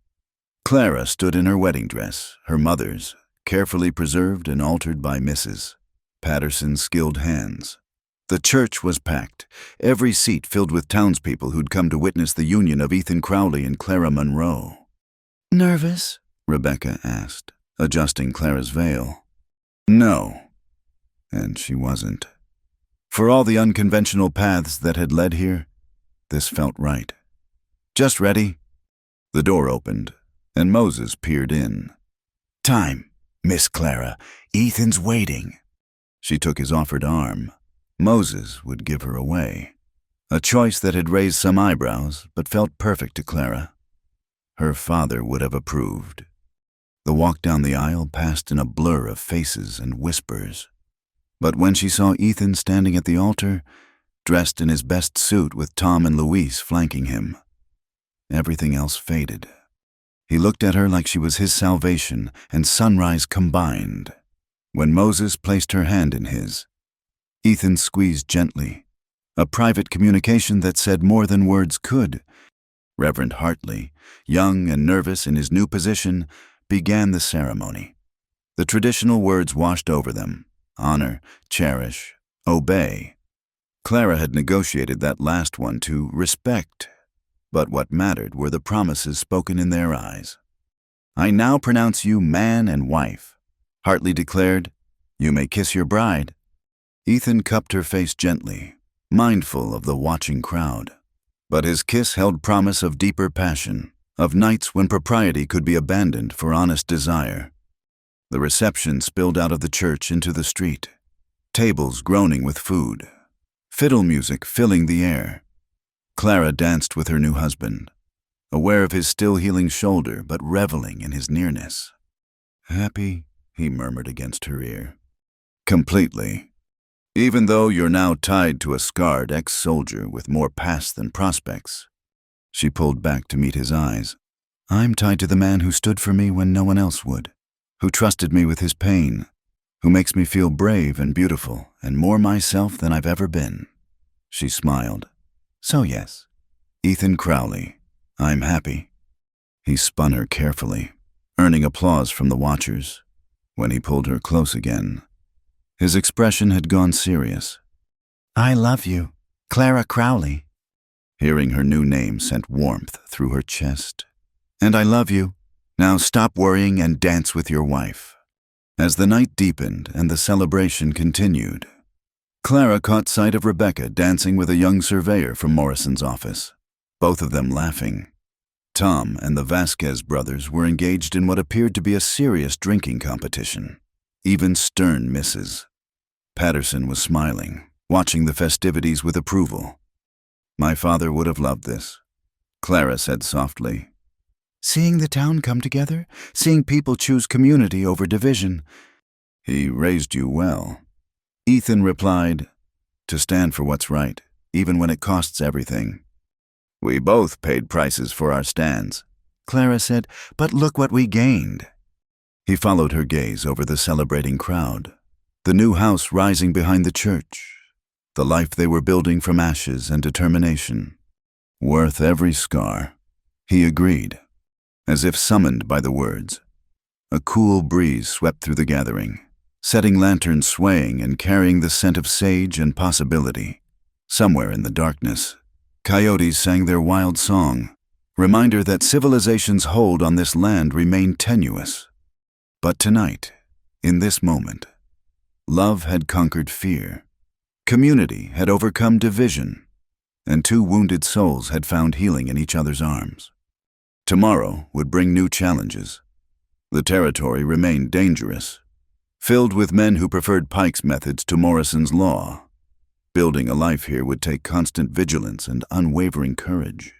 Speaker 2: Clara stood in her wedding dress, her mother's, carefully preserved and altered by Mrs. Patterson's skilled hands. The church was packed, every seat filled with townspeople who'd come to witness the union of Ethan Crowley and Clara Monroe. Nervous? Rebecca asked, adjusting Clara's veil. No. And she wasn't. For all the unconventional paths that had led here, this felt right. Just ready? The door opened, and Moses peered in. Time, Miss Clara. Ethan's waiting. She took his offered arm. Moses would give her away. A choice that had raised some eyebrows, but felt perfect to Clara. Her father would have approved. The walk down the aisle passed in a blur of faces and whispers. But when she saw Ethan standing at the altar, dressed in his best suit with Tom and Louise flanking him, everything else faded. He looked at her like she was his salvation and sunrise combined. When Moses placed her hand in his, Ethan squeezed gently, a private communication that said more than words could. Reverend Hartley, young and nervous in his new position, began the ceremony. The traditional words washed over them: honor, cherish, obey. Clara had negotiated that last one to respect, but what mattered were the promises spoken in their eyes. I now pronounce you man and wife, Hartley declared. You may kiss your bride. Ethan cupped her face gently, mindful of the watching crowd. But his kiss held promise of deeper passion, of nights when propriety could be abandoned for honest desire. The reception spilled out of the church into the street, tables groaning with food, fiddle music filling the air. Clara danced with her new husband, aware of his still healing shoulder but reveling in his nearness. Happy, he murmured against her ear. Completely. Even though you're now tied to a scarred ex-soldier with more past than prospects. She pulled back to meet his eyes. I'm tied to the man who stood for me when no one else would, who trusted me with his pain, who makes me feel brave and beautiful and more myself than I've ever been. She smiled. So yes, Ethan Crowley, I'm happy. He spun her carefully, earning applause from the watchers. When he pulled her close again, his expression had gone serious. I love you, Clara Crowley. Hearing her new name sent warmth through her chest. And I love you. Now stop worrying and dance with your wife. As the night deepened and the celebration continued, Clara caught sight of Rebecca dancing with a young surveyor from Morrison's office, both of them laughing. Tom and the Vasquez brothers were engaged in what appeared to be a serious drinking competition. Even stern Mrs. Patterson was smiling, watching the festivities with approval. My father would have loved this, Clara said softly. Seeing the town come together, seeing people choose community over division. He raised you well. Ethan replied, to stand for what's right, even when it costs everything. We both paid prices for our stands, Clara said, but look what we gained. He followed her gaze over the celebrating crowd, the new house rising behind the church, the life they were building from ashes and determination. Worth every scar, he agreed, as if summoned by the words. A cool breeze swept through the gathering, setting lanterns swaying and carrying the scent of sage and possibility. Somewhere in the darkness, coyotes sang their wild song, reminder that civilization's hold on this land remained tenuous. But tonight, in this moment, love had conquered fear, community had overcome division, and two wounded souls had found healing in each other's arms. Tomorrow would bring new challenges. The territory remained dangerous, filled with men who preferred Pike's methods to Morrison's law. Building a life here would take constant vigilance and unwavering courage.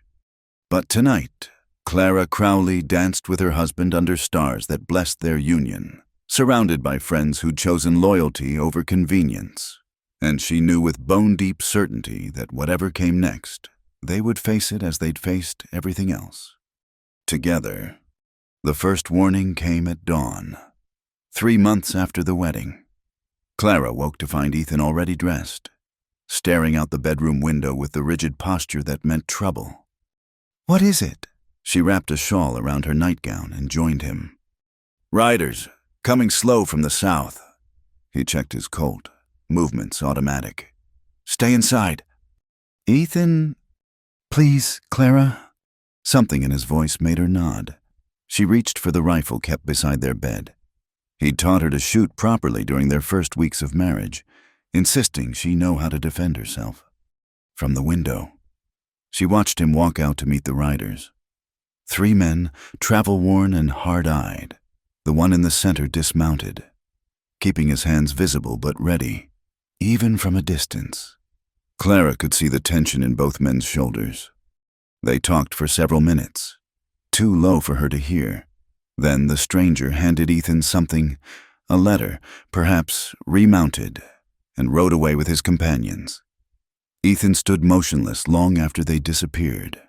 Speaker 2: But tonight, Clara Crowley danced with her husband under stars that blessed their union.
Speaker 1: surrounded by friends who'd chosen loyalty over convenience. And she knew with bone-deep certainty that whatever came next, they would face it as they'd faced everything else. Together. The first warning came at dawn, 3 months after the wedding. Clara woke to find Ethan already dressed, staring out the bedroom window with the rigid posture that meant trouble.
Speaker 2: "What is it?"
Speaker 1: She wrapped a shawl around her nightgown and joined him. "Riders, coming slow from the south." He checked his Colt, movements automatic. "Stay inside."
Speaker 2: "Ethan, please, Clara."
Speaker 1: Something in his voice made her nod. She reached for the rifle kept beside their bed. He'd taught her to shoot properly during their first weeks of marriage, insisting she know how to defend herself. From the window, she watched him walk out to meet the riders. 3 men, travel-worn and hard-eyed, the one in the center dismounted, keeping his hands visible but ready, even from a distance. Clara could see the tension in both men's shoulders. They talked for several minutes, too low for her to hear. Then the stranger handed Ethan something, a letter, perhaps remounted, and rode away with his companions. Ethan stood motionless long after they disappeared,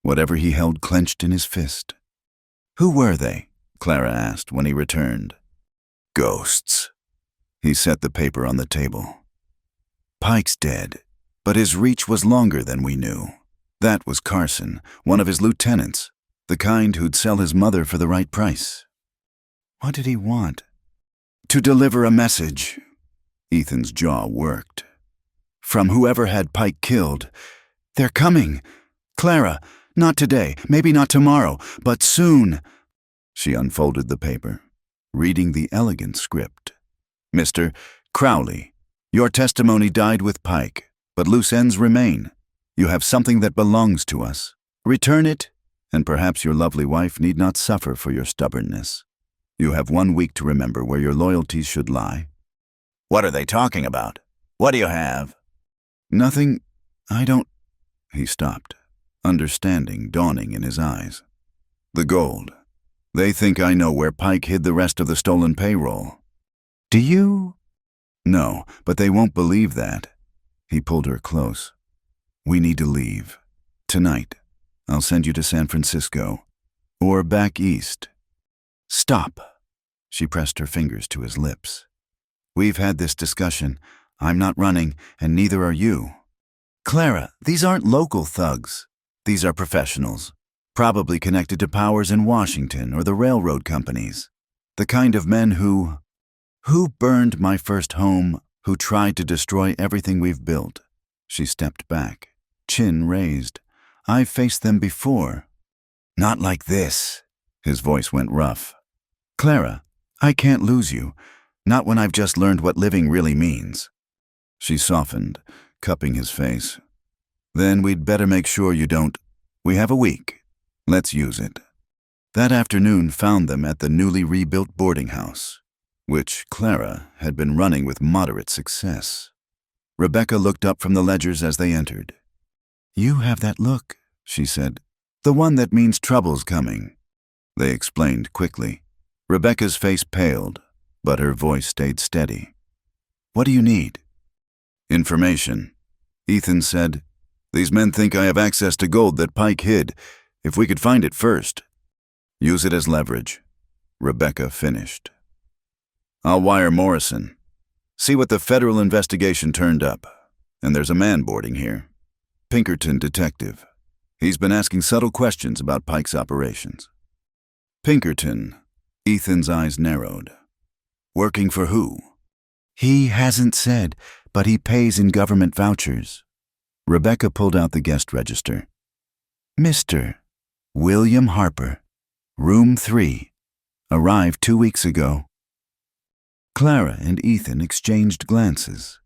Speaker 1: whatever he held clenched in his fist. "Who were they?" Clara asked when he returned. "Ghosts." He set the paper on the table. "Pike's dead, but his reach was longer than we knew. That was Carson, one of his lieutenants, the kind who'd sell his mother for the right price."
Speaker 2: "What did he want?"
Speaker 1: "To deliver a message." Ethan's jaw worked. "From whoever had Pike killed. They're coming. Clara, not today, maybe not tomorrow, but soon." She unfolded the paper, reading the elegant script. "Mr. Crowley, your testimony died with Pike, but loose ends remain. You have something that belongs to us. Return it, and perhaps your lovely wife need not suffer for your stubbornness. You have 1 week to remember where your loyalties should lie." "What are they talking about? What do you have?" "Nothing. I don't—" He stopped, understanding dawning in his eyes. "The gold. They think I know where Pike hid the rest of the stolen payroll."
Speaker 2: "Do you?"
Speaker 1: "No, but they won't believe that." He pulled her close. "We need to leave. Tonight. I'll send you to San Francisco. Or back east." "Stop." She pressed her fingers to his lips. "We've had this discussion. I'm not running, and neither are you. Clara, these aren't local thugs. These are professionals, probably connected to powers in Washington or the railroad companies. The kind of men who burned my first home, who tried to destroy everything we've built." She stepped back, chin raised. "I've faced them before." "Not like this." His voice went rough. "Clara, I can't lose you, not when I've just learned what living really means." She softened, cupping his face. "Then we'd better make sure you don't. We have a week. Let's use it." That afternoon found them at the newly rebuilt boarding house, which Clara had been running with moderate success. Rebecca looked up from the ledgers as they entered. "You have that look," she said. "The one that means trouble's coming." They explained quickly. Rebecca's face paled, but her voice stayed steady. "What do you need?" "Information." Ethan said, "These men think I have access to gold that Pike hid, if we could find it first." "Use it as leverage," Rebecca finished. "I'll wire Morrison. See what the federal investigation turned up. And there's a man boarding here. Pinkerton detective. He's been asking subtle questions about Pike's operations." "Pinkerton." Ethan's eyes narrowed. "Working for who?"
Speaker 2: "He hasn't said, but he pays in government vouchers."
Speaker 1: Rebecca pulled out the guest register.
Speaker 2: "Mr. William Harper, room 3, arrived 2 weeks ago."
Speaker 1: Clara and Ethan exchanged glances.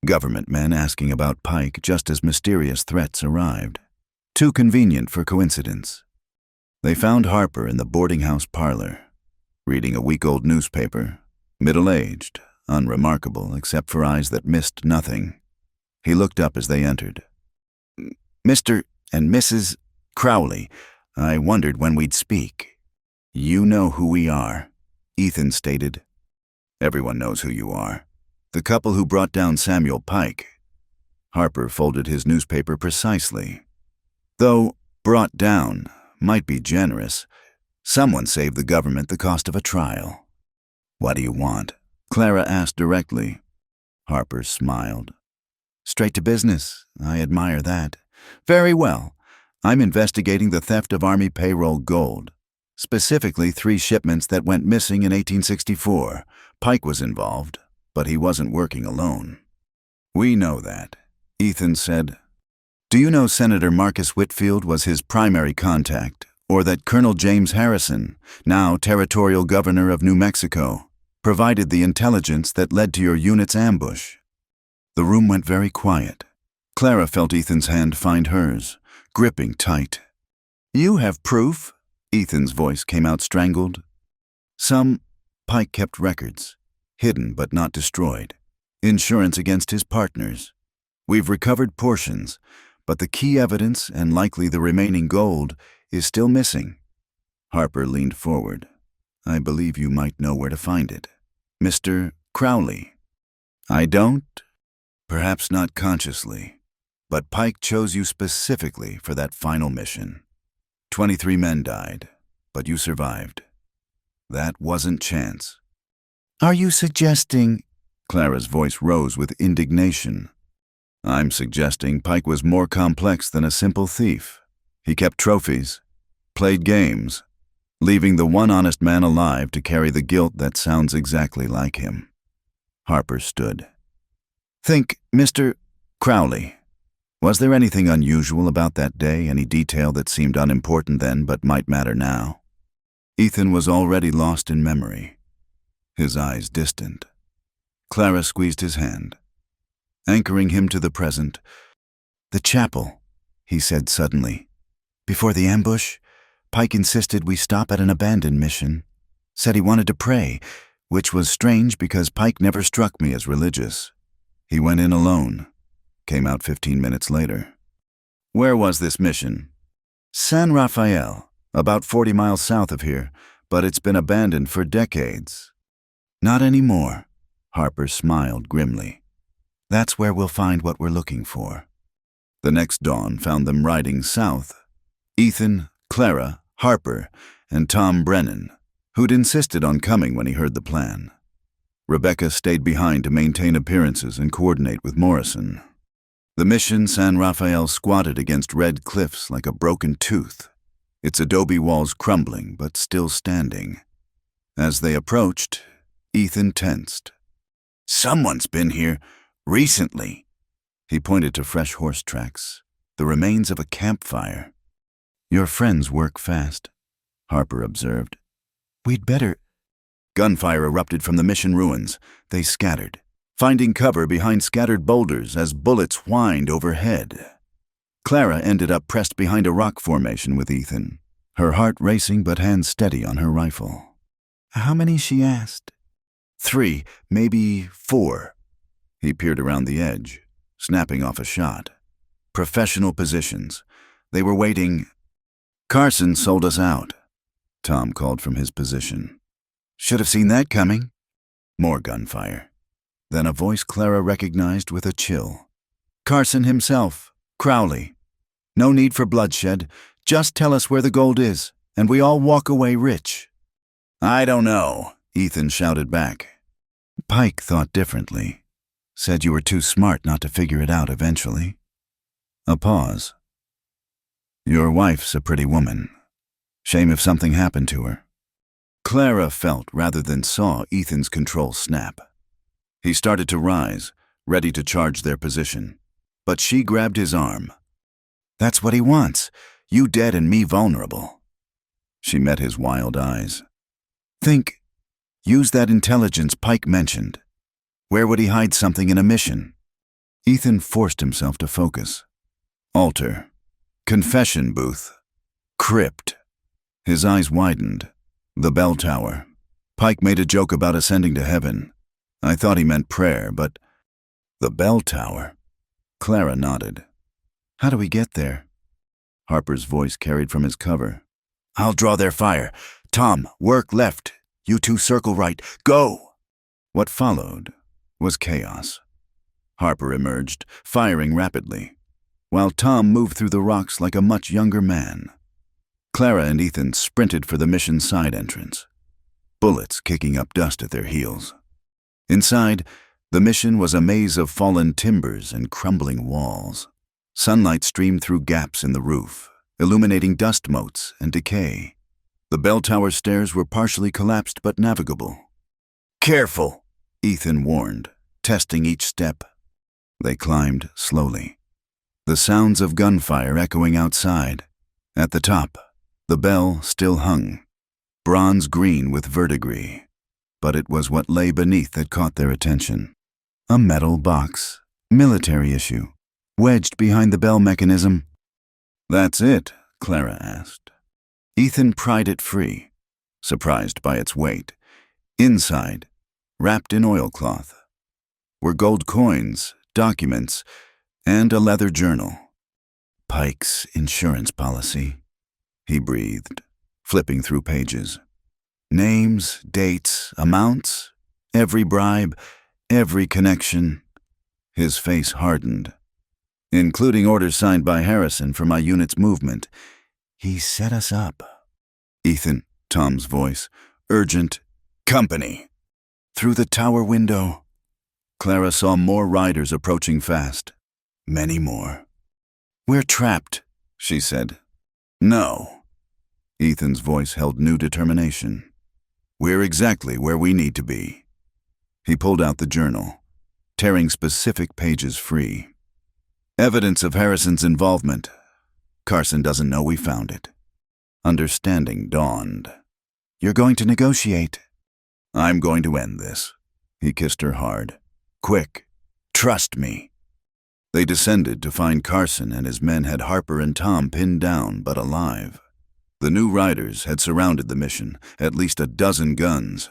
Speaker 1: Government men asking about Pike just as mysterious threats arrived. Too convenient for coincidence. They found Harper in the boarding house parlor, reading a week-old newspaper, middle-aged, unremarkable except for eyes that missed nothing. He looked up as they entered. "Mr. and Mrs. Crowley, I wondered when we'd speak." "You know who we are," Ethan stated, Everyone knows who you are. The couple who brought down Samuel Pike. Harper folded his newspaper precisely. Though brought down might be generous, someone saved the government the cost of a trial. What do you want? Clara asked directly. Harper smiled. Straight to business. I admire that. Very well. I'm investigating the theft of Army payroll gold. Specifically 3 shipments that went missing in 1864. Pike was involved, but he wasn't working alone. We know that, Ethan said. Do you know Senator Marcus Whitfield was his primary contact, or that Colonel James Harrison, now Territorial Governor of New Mexico, provided the intelligence that led to your unit's ambush? The room went very quiet. Clara felt Ethan's hand find hers, gripping tight. You have proof? Ethan's voice came out strangled. Pike kept records, hidden but not destroyed. Insurance against his partners. We've recovered portions, but the key evidence, and likely the remaining gold, is still missing. Harper leaned forward. I believe you might know where to find it. Mr. Crowley. I don't? Perhaps not consciously, but Pike chose you specifically for that final mission. 23 men died, but you survived. That wasn't chance. Are you suggesting? Clara's voice rose with indignation. I'm suggesting Pike was more complex than a simple thief. He kept trophies, played games, leaving the one honest man alive to carry the guilt that sounds exactly like him. Harper stood. Think, Mr. Crowley, was there anything unusual about that day, any detail that seemed unimportant then but might matter now? Ethan was already lost in memory, his eyes distant. Clara squeezed his hand, anchoring him to the present. The chapel, he said suddenly. Before the ambush, Pike insisted we stop at an abandoned mission. Said he wanted to pray, which was strange because Pike never struck me as religious. He went in alone, came out 15 minutes later. Where was this mission? San Rafael, about 40 miles south of here, but it's been abandoned for decades. Not anymore, Harper smiled grimly. That's where we'll find what we're looking for. The next dawn found them riding south. Ethan, Clara, Harper, and Tom Brennan, who'd insisted on coming when he heard the plan. Rebecca stayed behind to maintain appearances and coordinate with Morrison. The mission San Rafael squatted against red cliffs like a broken tooth, its adobe walls crumbling but still standing. As they approached, Ethan tensed. Someone's been here recently. He pointed to fresh horse tracks, the remains of a campfire. Your friends work fast, Harper observed. We'd better. Gunfire erupted from the mission ruins. They scattered, finding cover behind scattered boulders as bullets whined overhead. Clara ended up pressed behind a rock formation with Ethan, her heart racing but hands steady on her rifle. How many, she asked. 3, maybe 4. He peered around the edge, snapping off a shot. Professional positions. They were waiting. Carson sold us out, Tom called from his position. Should have seen that coming. More gunfire. Then a voice Clara recognized with a chill. Carson himself, Crowley. No need for bloodshed. Just tell us where the gold is, and we all walk away rich. I don't know, Ethan shouted back. Pike thought differently. Said you were too smart not to figure it out eventually. A pause. Your wife's a pretty woman. Shame if something happened to her. Clara felt rather than saw Ethan's control snap. He started to rise, ready to charge their position, but she grabbed his arm. That's what he wants, you dead and me vulnerable. She met his wild eyes. Think, use that intelligence Pike mentioned. Where would he hide something in a mission? Ethan forced himself to focus. Altar, confession booth, crypt. His eyes widened. The bell tower. Pike made a joke about ascending to heaven. I thought he meant prayer, but... The bell tower. Clara nodded. How do we get there? Harper's voice carried from his cover. I'll draw their fire. Tom, work left. You two circle right. Go!
Speaker 2: What followed was chaos. Harper emerged, firing rapidly, while Tom moved through the rocks like a much younger man. Clara and Ethan sprinted for the mission's side entrance, bullets kicking up dust at their heels. Inside, the mission was a maze of fallen timbers and crumbling walls. Sunlight streamed through gaps in the roof, illuminating dust motes and decay. The bell tower stairs were partially collapsed but navigable. "Careful," Ethan warned, testing each step. They climbed slowly, the sounds of gunfire echoing outside. At the top, the bell still hung, bronze green with verdigris, but it was what lay beneath that caught their attention. A metal box, military issue, wedged behind the bell mechanism. "That's it?" Clara asked. Ethan pried it free, surprised by its weight. Inside, wrapped in oilcloth, were gold coins, documents, and a leather journal. "Pike's insurance policy," he breathed, flipping through pages. Names, dates, amounts, every bribe, every connection. His face hardened. "Including orders signed by Harrison for my unit's movement. He set us up." "Ethan," Tom's voice, urgent. "Company." Through the tower window, Clara saw more riders approaching fast. Many more. "We're trapped," she said. "No." Ethan's voice held new determination. "We're exactly where we need to be." He pulled out the journal, tearing specific pages free. "Evidence of Harrison's involvement. Carson doesn't know we found it." Understanding dawned. "You're going to negotiate." "I'm going to end this." He kissed her hard. "Quick. Trust me." They descended to find Carson and his men had Harper and Tom pinned down but alive. The new riders had surrounded the mission, at least a dozen guns.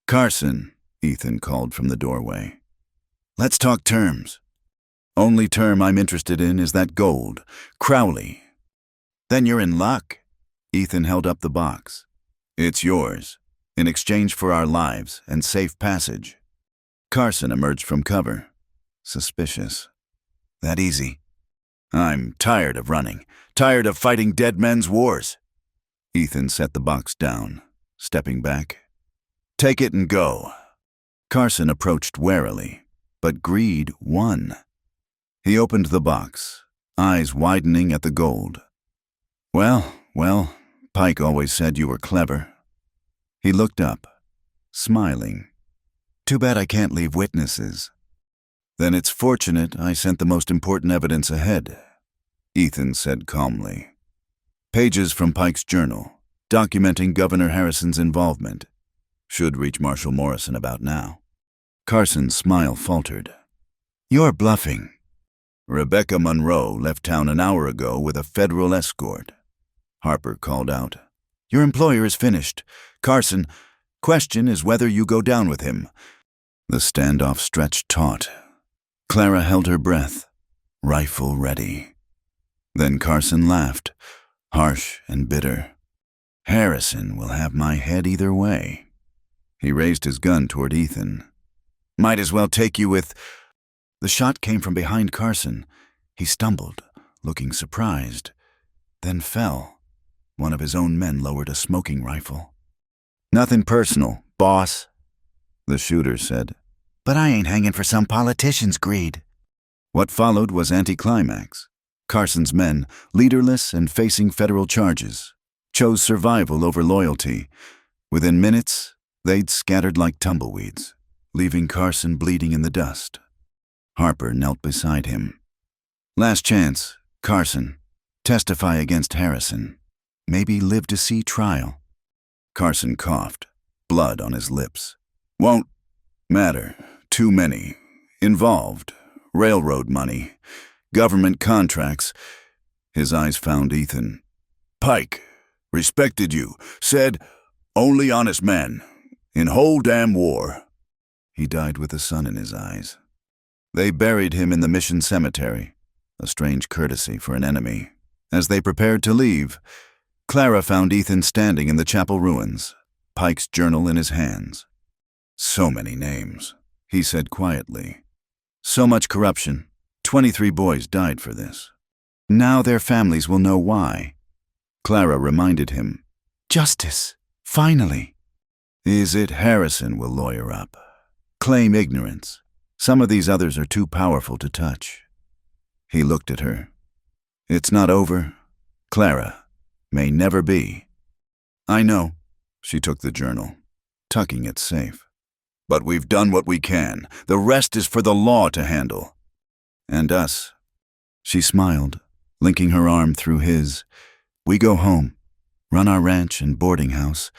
Speaker 2: "Carson," Ethan called from the doorway. "Let's talk terms." "Only term I'm interested in is that gold. Crowley." "Then you're in luck." Ethan held up the box. "It's yours, in exchange for our lives and safe passage." Carson emerged from cover, suspicious. "That easy?" "I'm tired of running, tired of fighting dead men's wars." Ethan set the box down, stepping back. "Take it and go." Carson approached warily, but greed won. He opened the box, eyes widening at the gold. Well, Pike always said you were clever." He looked up, smiling. "Too bad I can't leave witnesses." "Then it's fortunate I sent the most important evidence ahead," Ethan said calmly. "Pages from Pike's journal, documenting Governor Harrison's involvement. Should reach Marshal Morrison about now." Carson's smile faltered. "You're bluffing." "Rebecca Monroe left town an hour ago with a federal escort." Harper called out. "Your employer is finished. Carson, question is whether you go down with him." The standoff stretched taut. Clara held her breath, rifle ready. Then Carson laughed, harsh and bitter. "Harrison will have my head either way." He raised his gun toward Ethan. "Might as well take you with—" The shot came from behind Carson. He stumbled, looking surprised, then fell. One of his own men lowered a smoking rifle. "Nothing personal, boss," the shooter said. "But I ain't hanging for some politician's greed." What followed was anticlimax. Carson's men, leaderless and facing federal charges, chose survival over loyalty. Within minutes, they'd scattered like tumbleweeds, leaving Carson bleeding in the dust. Harper knelt beside him. "Last chance, Carson. Testify against Harrison. Maybe live to see trial." Carson coughed, blood on his lips. "Won't matter. Too many. Involved. Railroad money. Government contracts." His eyes found Ethan. "Pike. Respected you. Said, only honest men. In whole damn war." He died with the sun in his eyes. They buried him in the mission cemetery, a strange courtesy for an enemy. As they prepared to leave, Clara found Ethan standing in the chapel ruins, Pike's journal in his hands.
Speaker 1: So many names, he said quietly. So much corruption. 23 boys died for this.
Speaker 2: Now their families will know why.
Speaker 1: Clara reminded him.
Speaker 2: Justice, finally.
Speaker 1: Is it Harrison will lawyer up? Claim ignorance. Some of these others are too powerful to touch. He looked at her. It's not over. Clara, may never be. I know. She took the journal, tucking it safe. But we've done what we can. The rest is for the law to handle. And us. She smiled, linking her arm through his. We go home, run our ranch and boarding house,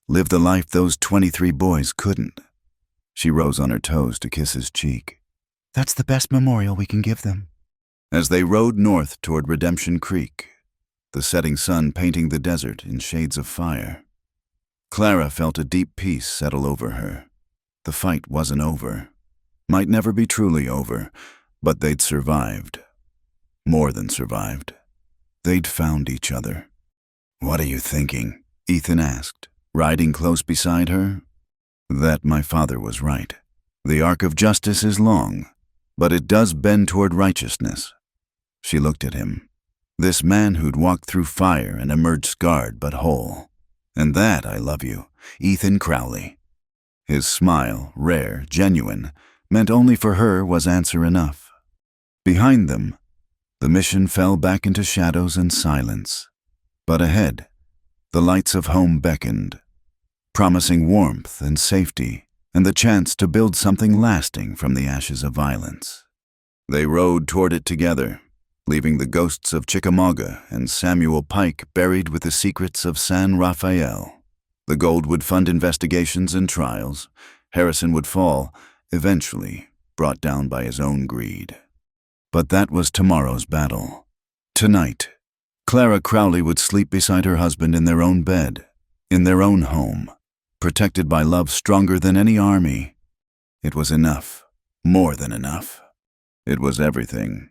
Speaker 1: live the life those 23 boys couldn't. She rose on her toes to kiss his cheek.
Speaker 2: That's the best memorial we can give them.
Speaker 1: As they rode north toward Redemption Creek, the setting sun painting the desert in shades of fire, Clara felt a deep peace settle over her. The fight wasn't over. Might never be truly over, but they'd survived. More than survived. They'd found each other. What are you thinking? Ethan asked, riding close beside her. That my father was right. The arc of justice is long, but it does bend toward righteousness. She looked at him. This man who'd walked through fire and emerged scarred but whole. And that, I love you, Ethan Crowley. His smile, rare, genuine, meant only for her was answer enough. Behind them, the mission fell back into shadows and silence. But ahead, the lights of home beckoned, promising warmth and safety and the chance to build something lasting from the ashes of violence. They rode toward it together, leaving the ghosts of Chickamauga and Samuel Pike buried with the secrets of San Rafael. The gold would fund investigations and trials. Harrison would fall, eventually, brought down by his own greed. But that was tomorrow's battle. Tonight, Clara Crowley would sleep beside her husband in their own bed, in their own home, protected by love stronger than any army. It was enough, more than enough. It was everything.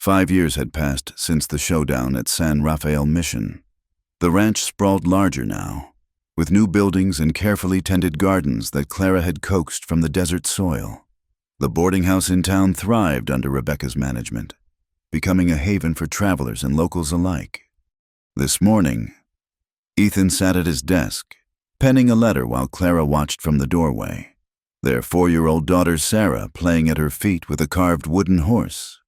Speaker 1: 5 years had passed since the showdown at San Rafael Mission. The ranch sprawled larger now, with new buildings and carefully tended gardens that Clara had coaxed from the desert soil. The boarding house in town thrived under Rebecca's management, becoming a haven for travelers and locals alike. This morning, Ethan sat at his desk, penning a letter while Clara watched from the doorway, their 4-year-old daughter Sarah playing at her feet with a carved wooden horse.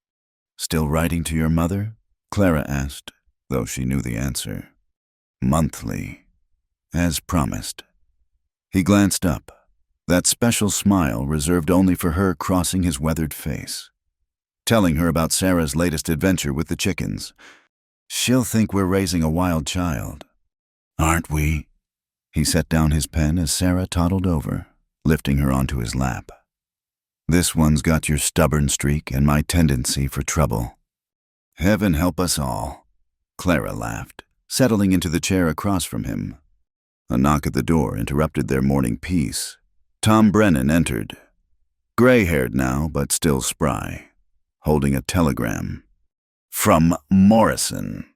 Speaker 1: Still writing to your mother? Clara asked, though she knew the answer. Monthly. As promised. He glanced up, that special smile reserved only for her crossing his weathered face. Telling her about Sarah's latest adventure with the chickens. She'll think we're raising a wild child. Aren't we? He set down his pen as Sarah toddled over, lifting her onto his lap. This one's got your stubborn streak and my tendency for trouble. Heaven help us all. Clara laughed, settling into the chair across from him. A knock at the door interrupted their morning peace. Tom Brennan entered, gray-haired now but still spry, holding a telegram. From Morrison,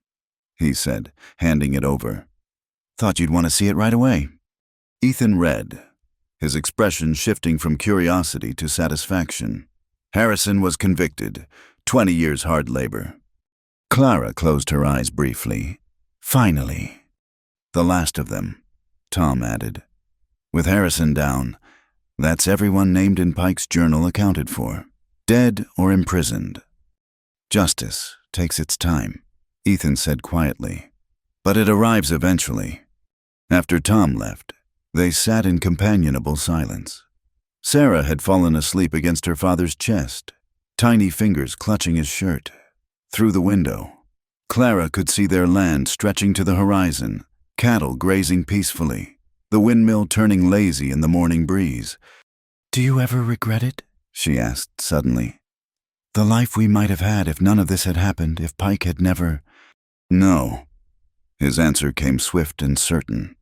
Speaker 1: he said, handing it over. Thought you'd want to see it right away. Ethan read, his expression shifting from curiosity to satisfaction. Harrison was convicted, 20 years hard labor. Clara closed her eyes briefly. Finally. The last of them, Tom added. With Harrison down, that's everyone named in Pike's journal accounted for, dead or imprisoned. Justice takes its time, Ethan said quietly, but it arrives eventually. After Tom left, they sat in companionable silence. Sarah had fallen asleep against her father's chest, tiny fingers clutching his shirt. Through the window, Clara could see their land stretching to the horizon, cattle grazing peacefully, the windmill turning lazy in the morning breeze.
Speaker 2: Do you ever regret it?
Speaker 1: She asked suddenly.
Speaker 2: The life we might have had if none of this had happened, if Pike had never...
Speaker 1: No. His answer came swift and certain.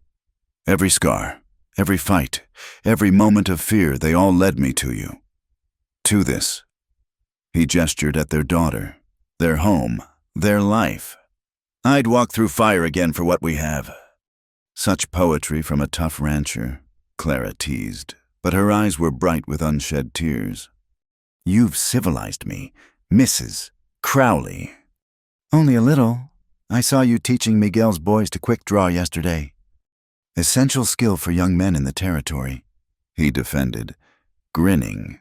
Speaker 1: Every scar, every fight, every moment of fear, they all led me to you. To this. He gestured at their daughter, their home, their life. I'd walk through fire again for what we have. Such poetry from a tough rancher, Clara teased, but her eyes were bright with unshed tears.
Speaker 2: "You've civilized me, Mrs. Crowley." "Only a little. I saw you teaching Miguel's boys to quick draw yesterday. Essential skill for young men in the territory,"
Speaker 1: he defended, grinning.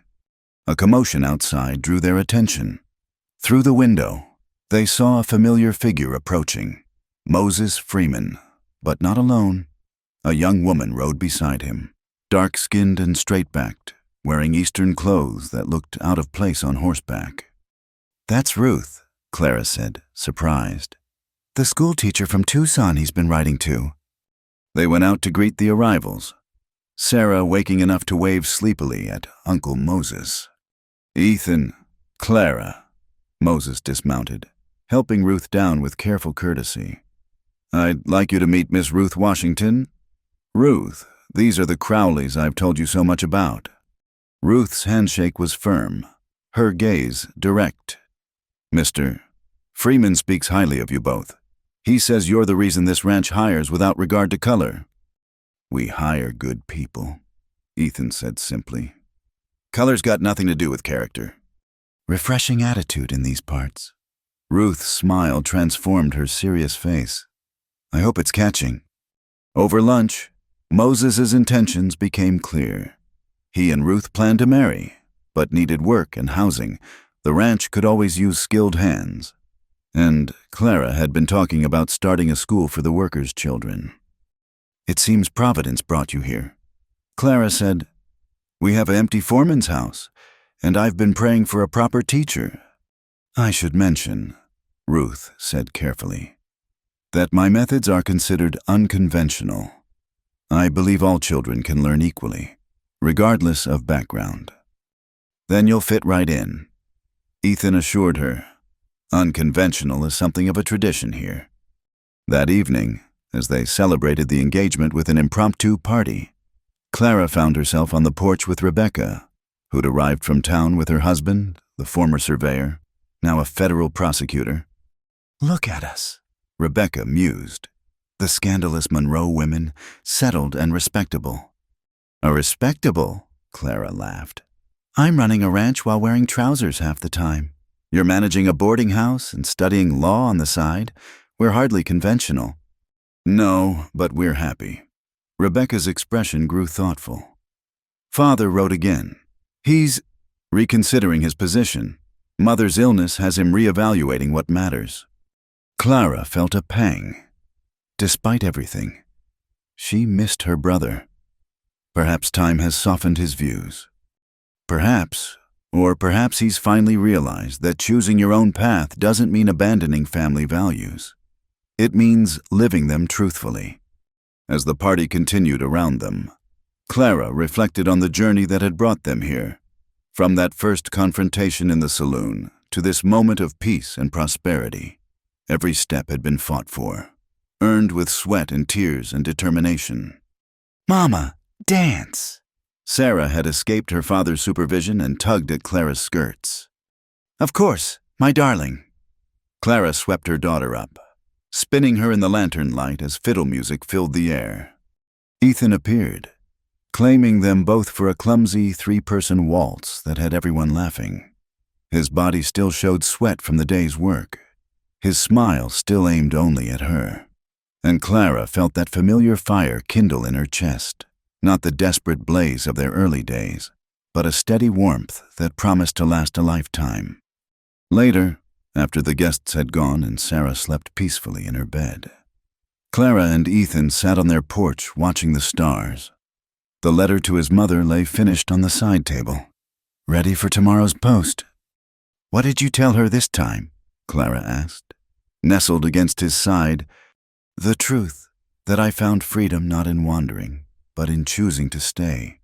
Speaker 1: A commotion outside drew their attention. Through the window, they saw a familiar figure approaching. Moses Freeman, but not alone. A young woman rode beside him, dark-skinned and straight-backed, wearing Eastern clothes that looked out of place on horseback.
Speaker 2: "That's Ruth," Clara said, surprised. "The school teacher from Tucson he's been writing to."
Speaker 1: They went out to greet the arrivals, Sarah waking enough to wave sleepily at Uncle Moses. "Ethan, Clara," Moses dismounted, helping Ruth down with careful courtesy. "I'd like you to meet Miss Ruth Washington. Ruth, these are the Crowleys I've told you so much about." Ruth's handshake was firm, her gaze direct. "Mr. Freeman speaks highly of you both. He says you're the reason this ranch hires without regard to color." "We hire good people," Ethan said simply. "Color's got nothing to do with character."
Speaker 2: "Refreshing attitude in these parts."
Speaker 1: Ruth's smile transformed her serious face. "I hope it's catching." Over lunch, Moses's intentions became clear. He and Ruth planned to marry, but needed work and housing. The ranch could always use skilled hands. And Clara had been talking about starting a school for the workers' children. "It seems Providence brought you here." Clara said, "We have an empty foreman's house, and I've been praying for a proper teacher. I should mention," Ruth said carefully, "that my methods are considered unconventional. I believe all children can learn equally, regardless of background." "Then you'll fit right in," Ethan assured her. "Unconventional is something of a tradition here." That evening, as they celebrated the engagement with an impromptu party, Clara found herself on the porch with Rebecca, who'd arrived from town with her husband, the former surveyor, now a federal prosecutor.
Speaker 2: "Look at us,"
Speaker 1: Rebecca mused.
Speaker 2: "The scandalous Monroe women, settled and respectable."
Speaker 1: "A respectable?" Clara laughed.
Speaker 2: "I'm running a ranch while wearing trousers half the time.
Speaker 1: You're managing a boarding house and studying law on the side. We're hardly conventional." "No, but we're happy." Rebecca's expression grew thoughtful. "Father wrote again. He's reconsidering his position. Mother's illness has him reevaluating what matters." Clara felt a pang. Despite everything, she missed her brother. Perhaps time has softened his views. Perhaps he's finally realized that choosing your own path doesn't mean abandoning family values. It means living them truthfully. As the party continued around them, Clara reflected on the journey that had brought them here, from that first confrontation in the saloon to this moment of peace and prosperity. Every step had been fought for, earned with sweat and tears and determination.
Speaker 2: "Mama, dance!"
Speaker 1: Sarah had escaped her father's supervision and tugged at Clara's skirts.
Speaker 2: "Of course, my darling."
Speaker 1: Clara swept her daughter up, spinning her in the lantern light as fiddle music filled the air. Ethan appeared, claiming them both for a clumsy three-person waltz that had everyone laughing. His body still showed sweat from the day's work. His smile still aimed only at her. And Clara felt that familiar fire kindle in her chest. Not the desperate blaze of their early days, but a steady warmth that promised to last a lifetime. Later, after the guests had gone and Sarah slept peacefully in her bed, Clara and Ethan sat on their porch watching the stars. The letter to his mother lay finished on the side table, ready for tomorrow's post.
Speaker 2: "What did you tell her this time?"
Speaker 1: Clara asked, nestled against his side.
Speaker 2: "The truth, that I found freedom not in wandering, but in choosing to stay.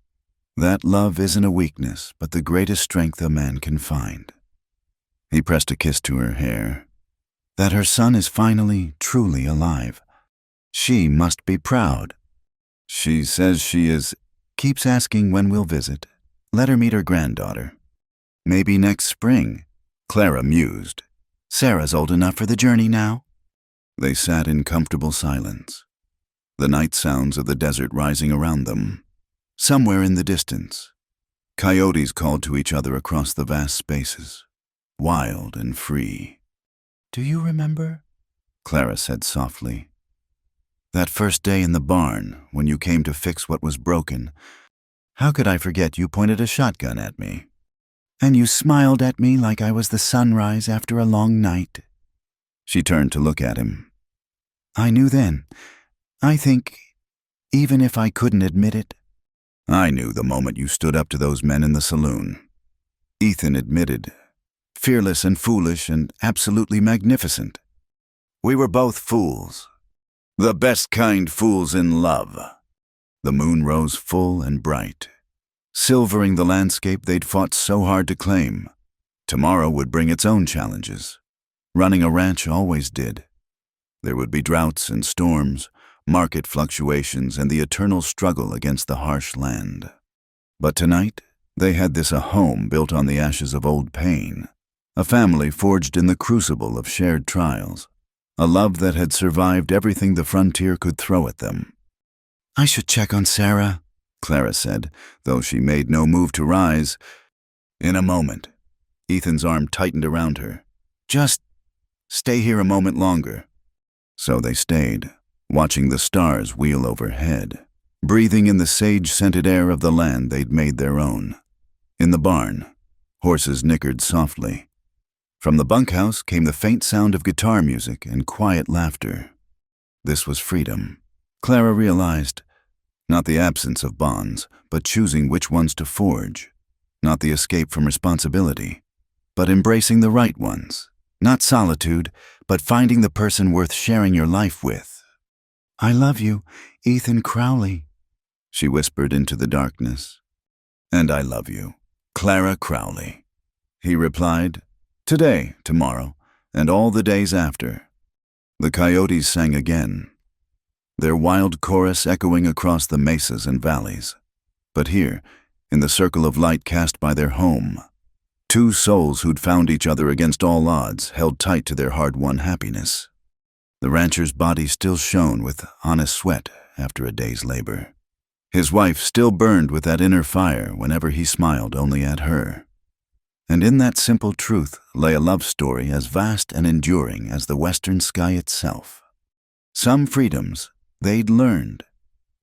Speaker 2: That love isn't a weakness, but the greatest strength a man can find."
Speaker 1: He pressed a kiss to her hair.
Speaker 2: "That her son is finally, truly alive. She must be proud."
Speaker 1: "She says she is."
Speaker 2: "Keeps asking when we'll visit. Let her meet her granddaughter."
Speaker 1: "Maybe next spring," Clara mused.
Speaker 2: "Sarah's old enough for the journey now."
Speaker 1: They sat in comfortable silence, the night sounds of the desert rising around them.
Speaker 2: Somewhere in the distance, coyotes called to each other across the vast spaces, wild and free. "Do you remember?" Clara said softly. "That first day in the barn, when you came to fix what was broken. How could I forget you pointed a shotgun at me? And you smiled at me like I was the sunrise after a long night." She turned to look at him. "I knew then. I think, even if I couldn't admit it." "I knew the moment you stood up to those men in the saloon," Ethan admitted, fearless and foolish and absolutely magnificent. "We were both fools. The best kind fools in love." The moon rose full and bright, silvering the landscape they'd fought so hard to claim. Tomorrow would bring its own challenges. Running a ranch always did. There would be droughts and storms, market fluctuations, and the eternal struggle against the harsh land. But tonight, they had a home built on the ashes of old pain, a family forged in the crucible of shared trials, a love that had survived everything the frontier could throw at them. "I should check on Sarah," Clara said, though she made no move to rise. "In a moment." Ethan's arm tightened around her. "Just stay here a moment longer." So they stayed, watching the stars wheel overhead, breathing in the sage-scented air of the land they'd made their own. In the barn, horses nickered softly. From the bunkhouse came the faint sound of guitar music and quiet laughter. This was freedom, Clara realized. Not the absence of bonds, but choosing which ones to forge. Not the escape from responsibility, but embracing the right ones. Not solitude, but finding the person worth sharing your life with. "I love you, Ethan Crowley," she whispered into the darkness. "And I love you, Clara Crowley," he replied. "Today, tomorrow, and all the days after." The coyotes sang again, their wild chorus echoing across the mesas and valleys. But here, in the circle of light cast by their home, two souls who'd found each other against all odds held tight to their hard-won happiness. The rancher's body still shone with honest sweat after a day's labor. His wife still burned with that inner fire whenever he smiled only at her. And in that simple truth lay a love story as vast and enduring as the western sky itself. Some freedoms they'd learned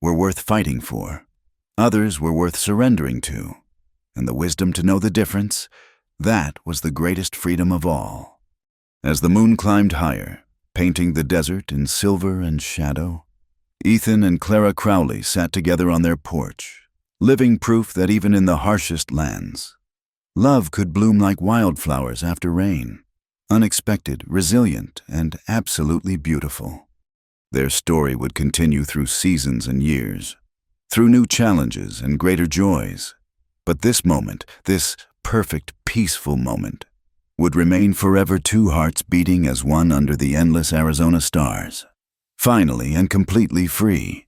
Speaker 2: were worth fighting for. Others were worth surrendering to. And the wisdom to know the difference, that was the greatest freedom of all. As the moon climbed higher, painting the desert in silver and shadow, Ethan and Clara Crowley sat together on their porch, living proof that even in the harshest lands, love could bloom like wildflowers after rain, unexpected, resilient, and absolutely beautiful. Their story would continue through seasons and years, through new challenges and greater joys. But this moment, this perfect, peaceful moment, would remain forever two hearts beating as one under the endless Arizona stars, finally and completely free.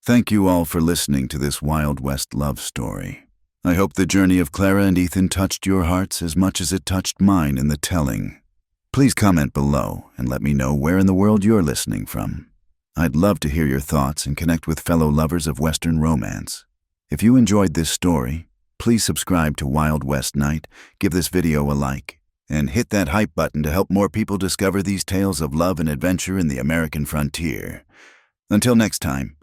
Speaker 2: Thank you all for listening to this Wild West love story. I hope the journey of Clara and Ethan touched your hearts as much as it touched mine in the telling. Please comment below and let me know where in the world you're listening from. I'd love to hear your thoughts and connect with fellow lovers of Western romance. If you enjoyed this story, please subscribe to Wild West Night, give this video a like, and hit that hype button to help more people discover these tales of love and adventure in the American frontier. Until next time,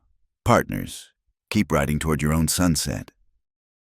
Speaker 2: partners, keep riding toward your own sunset.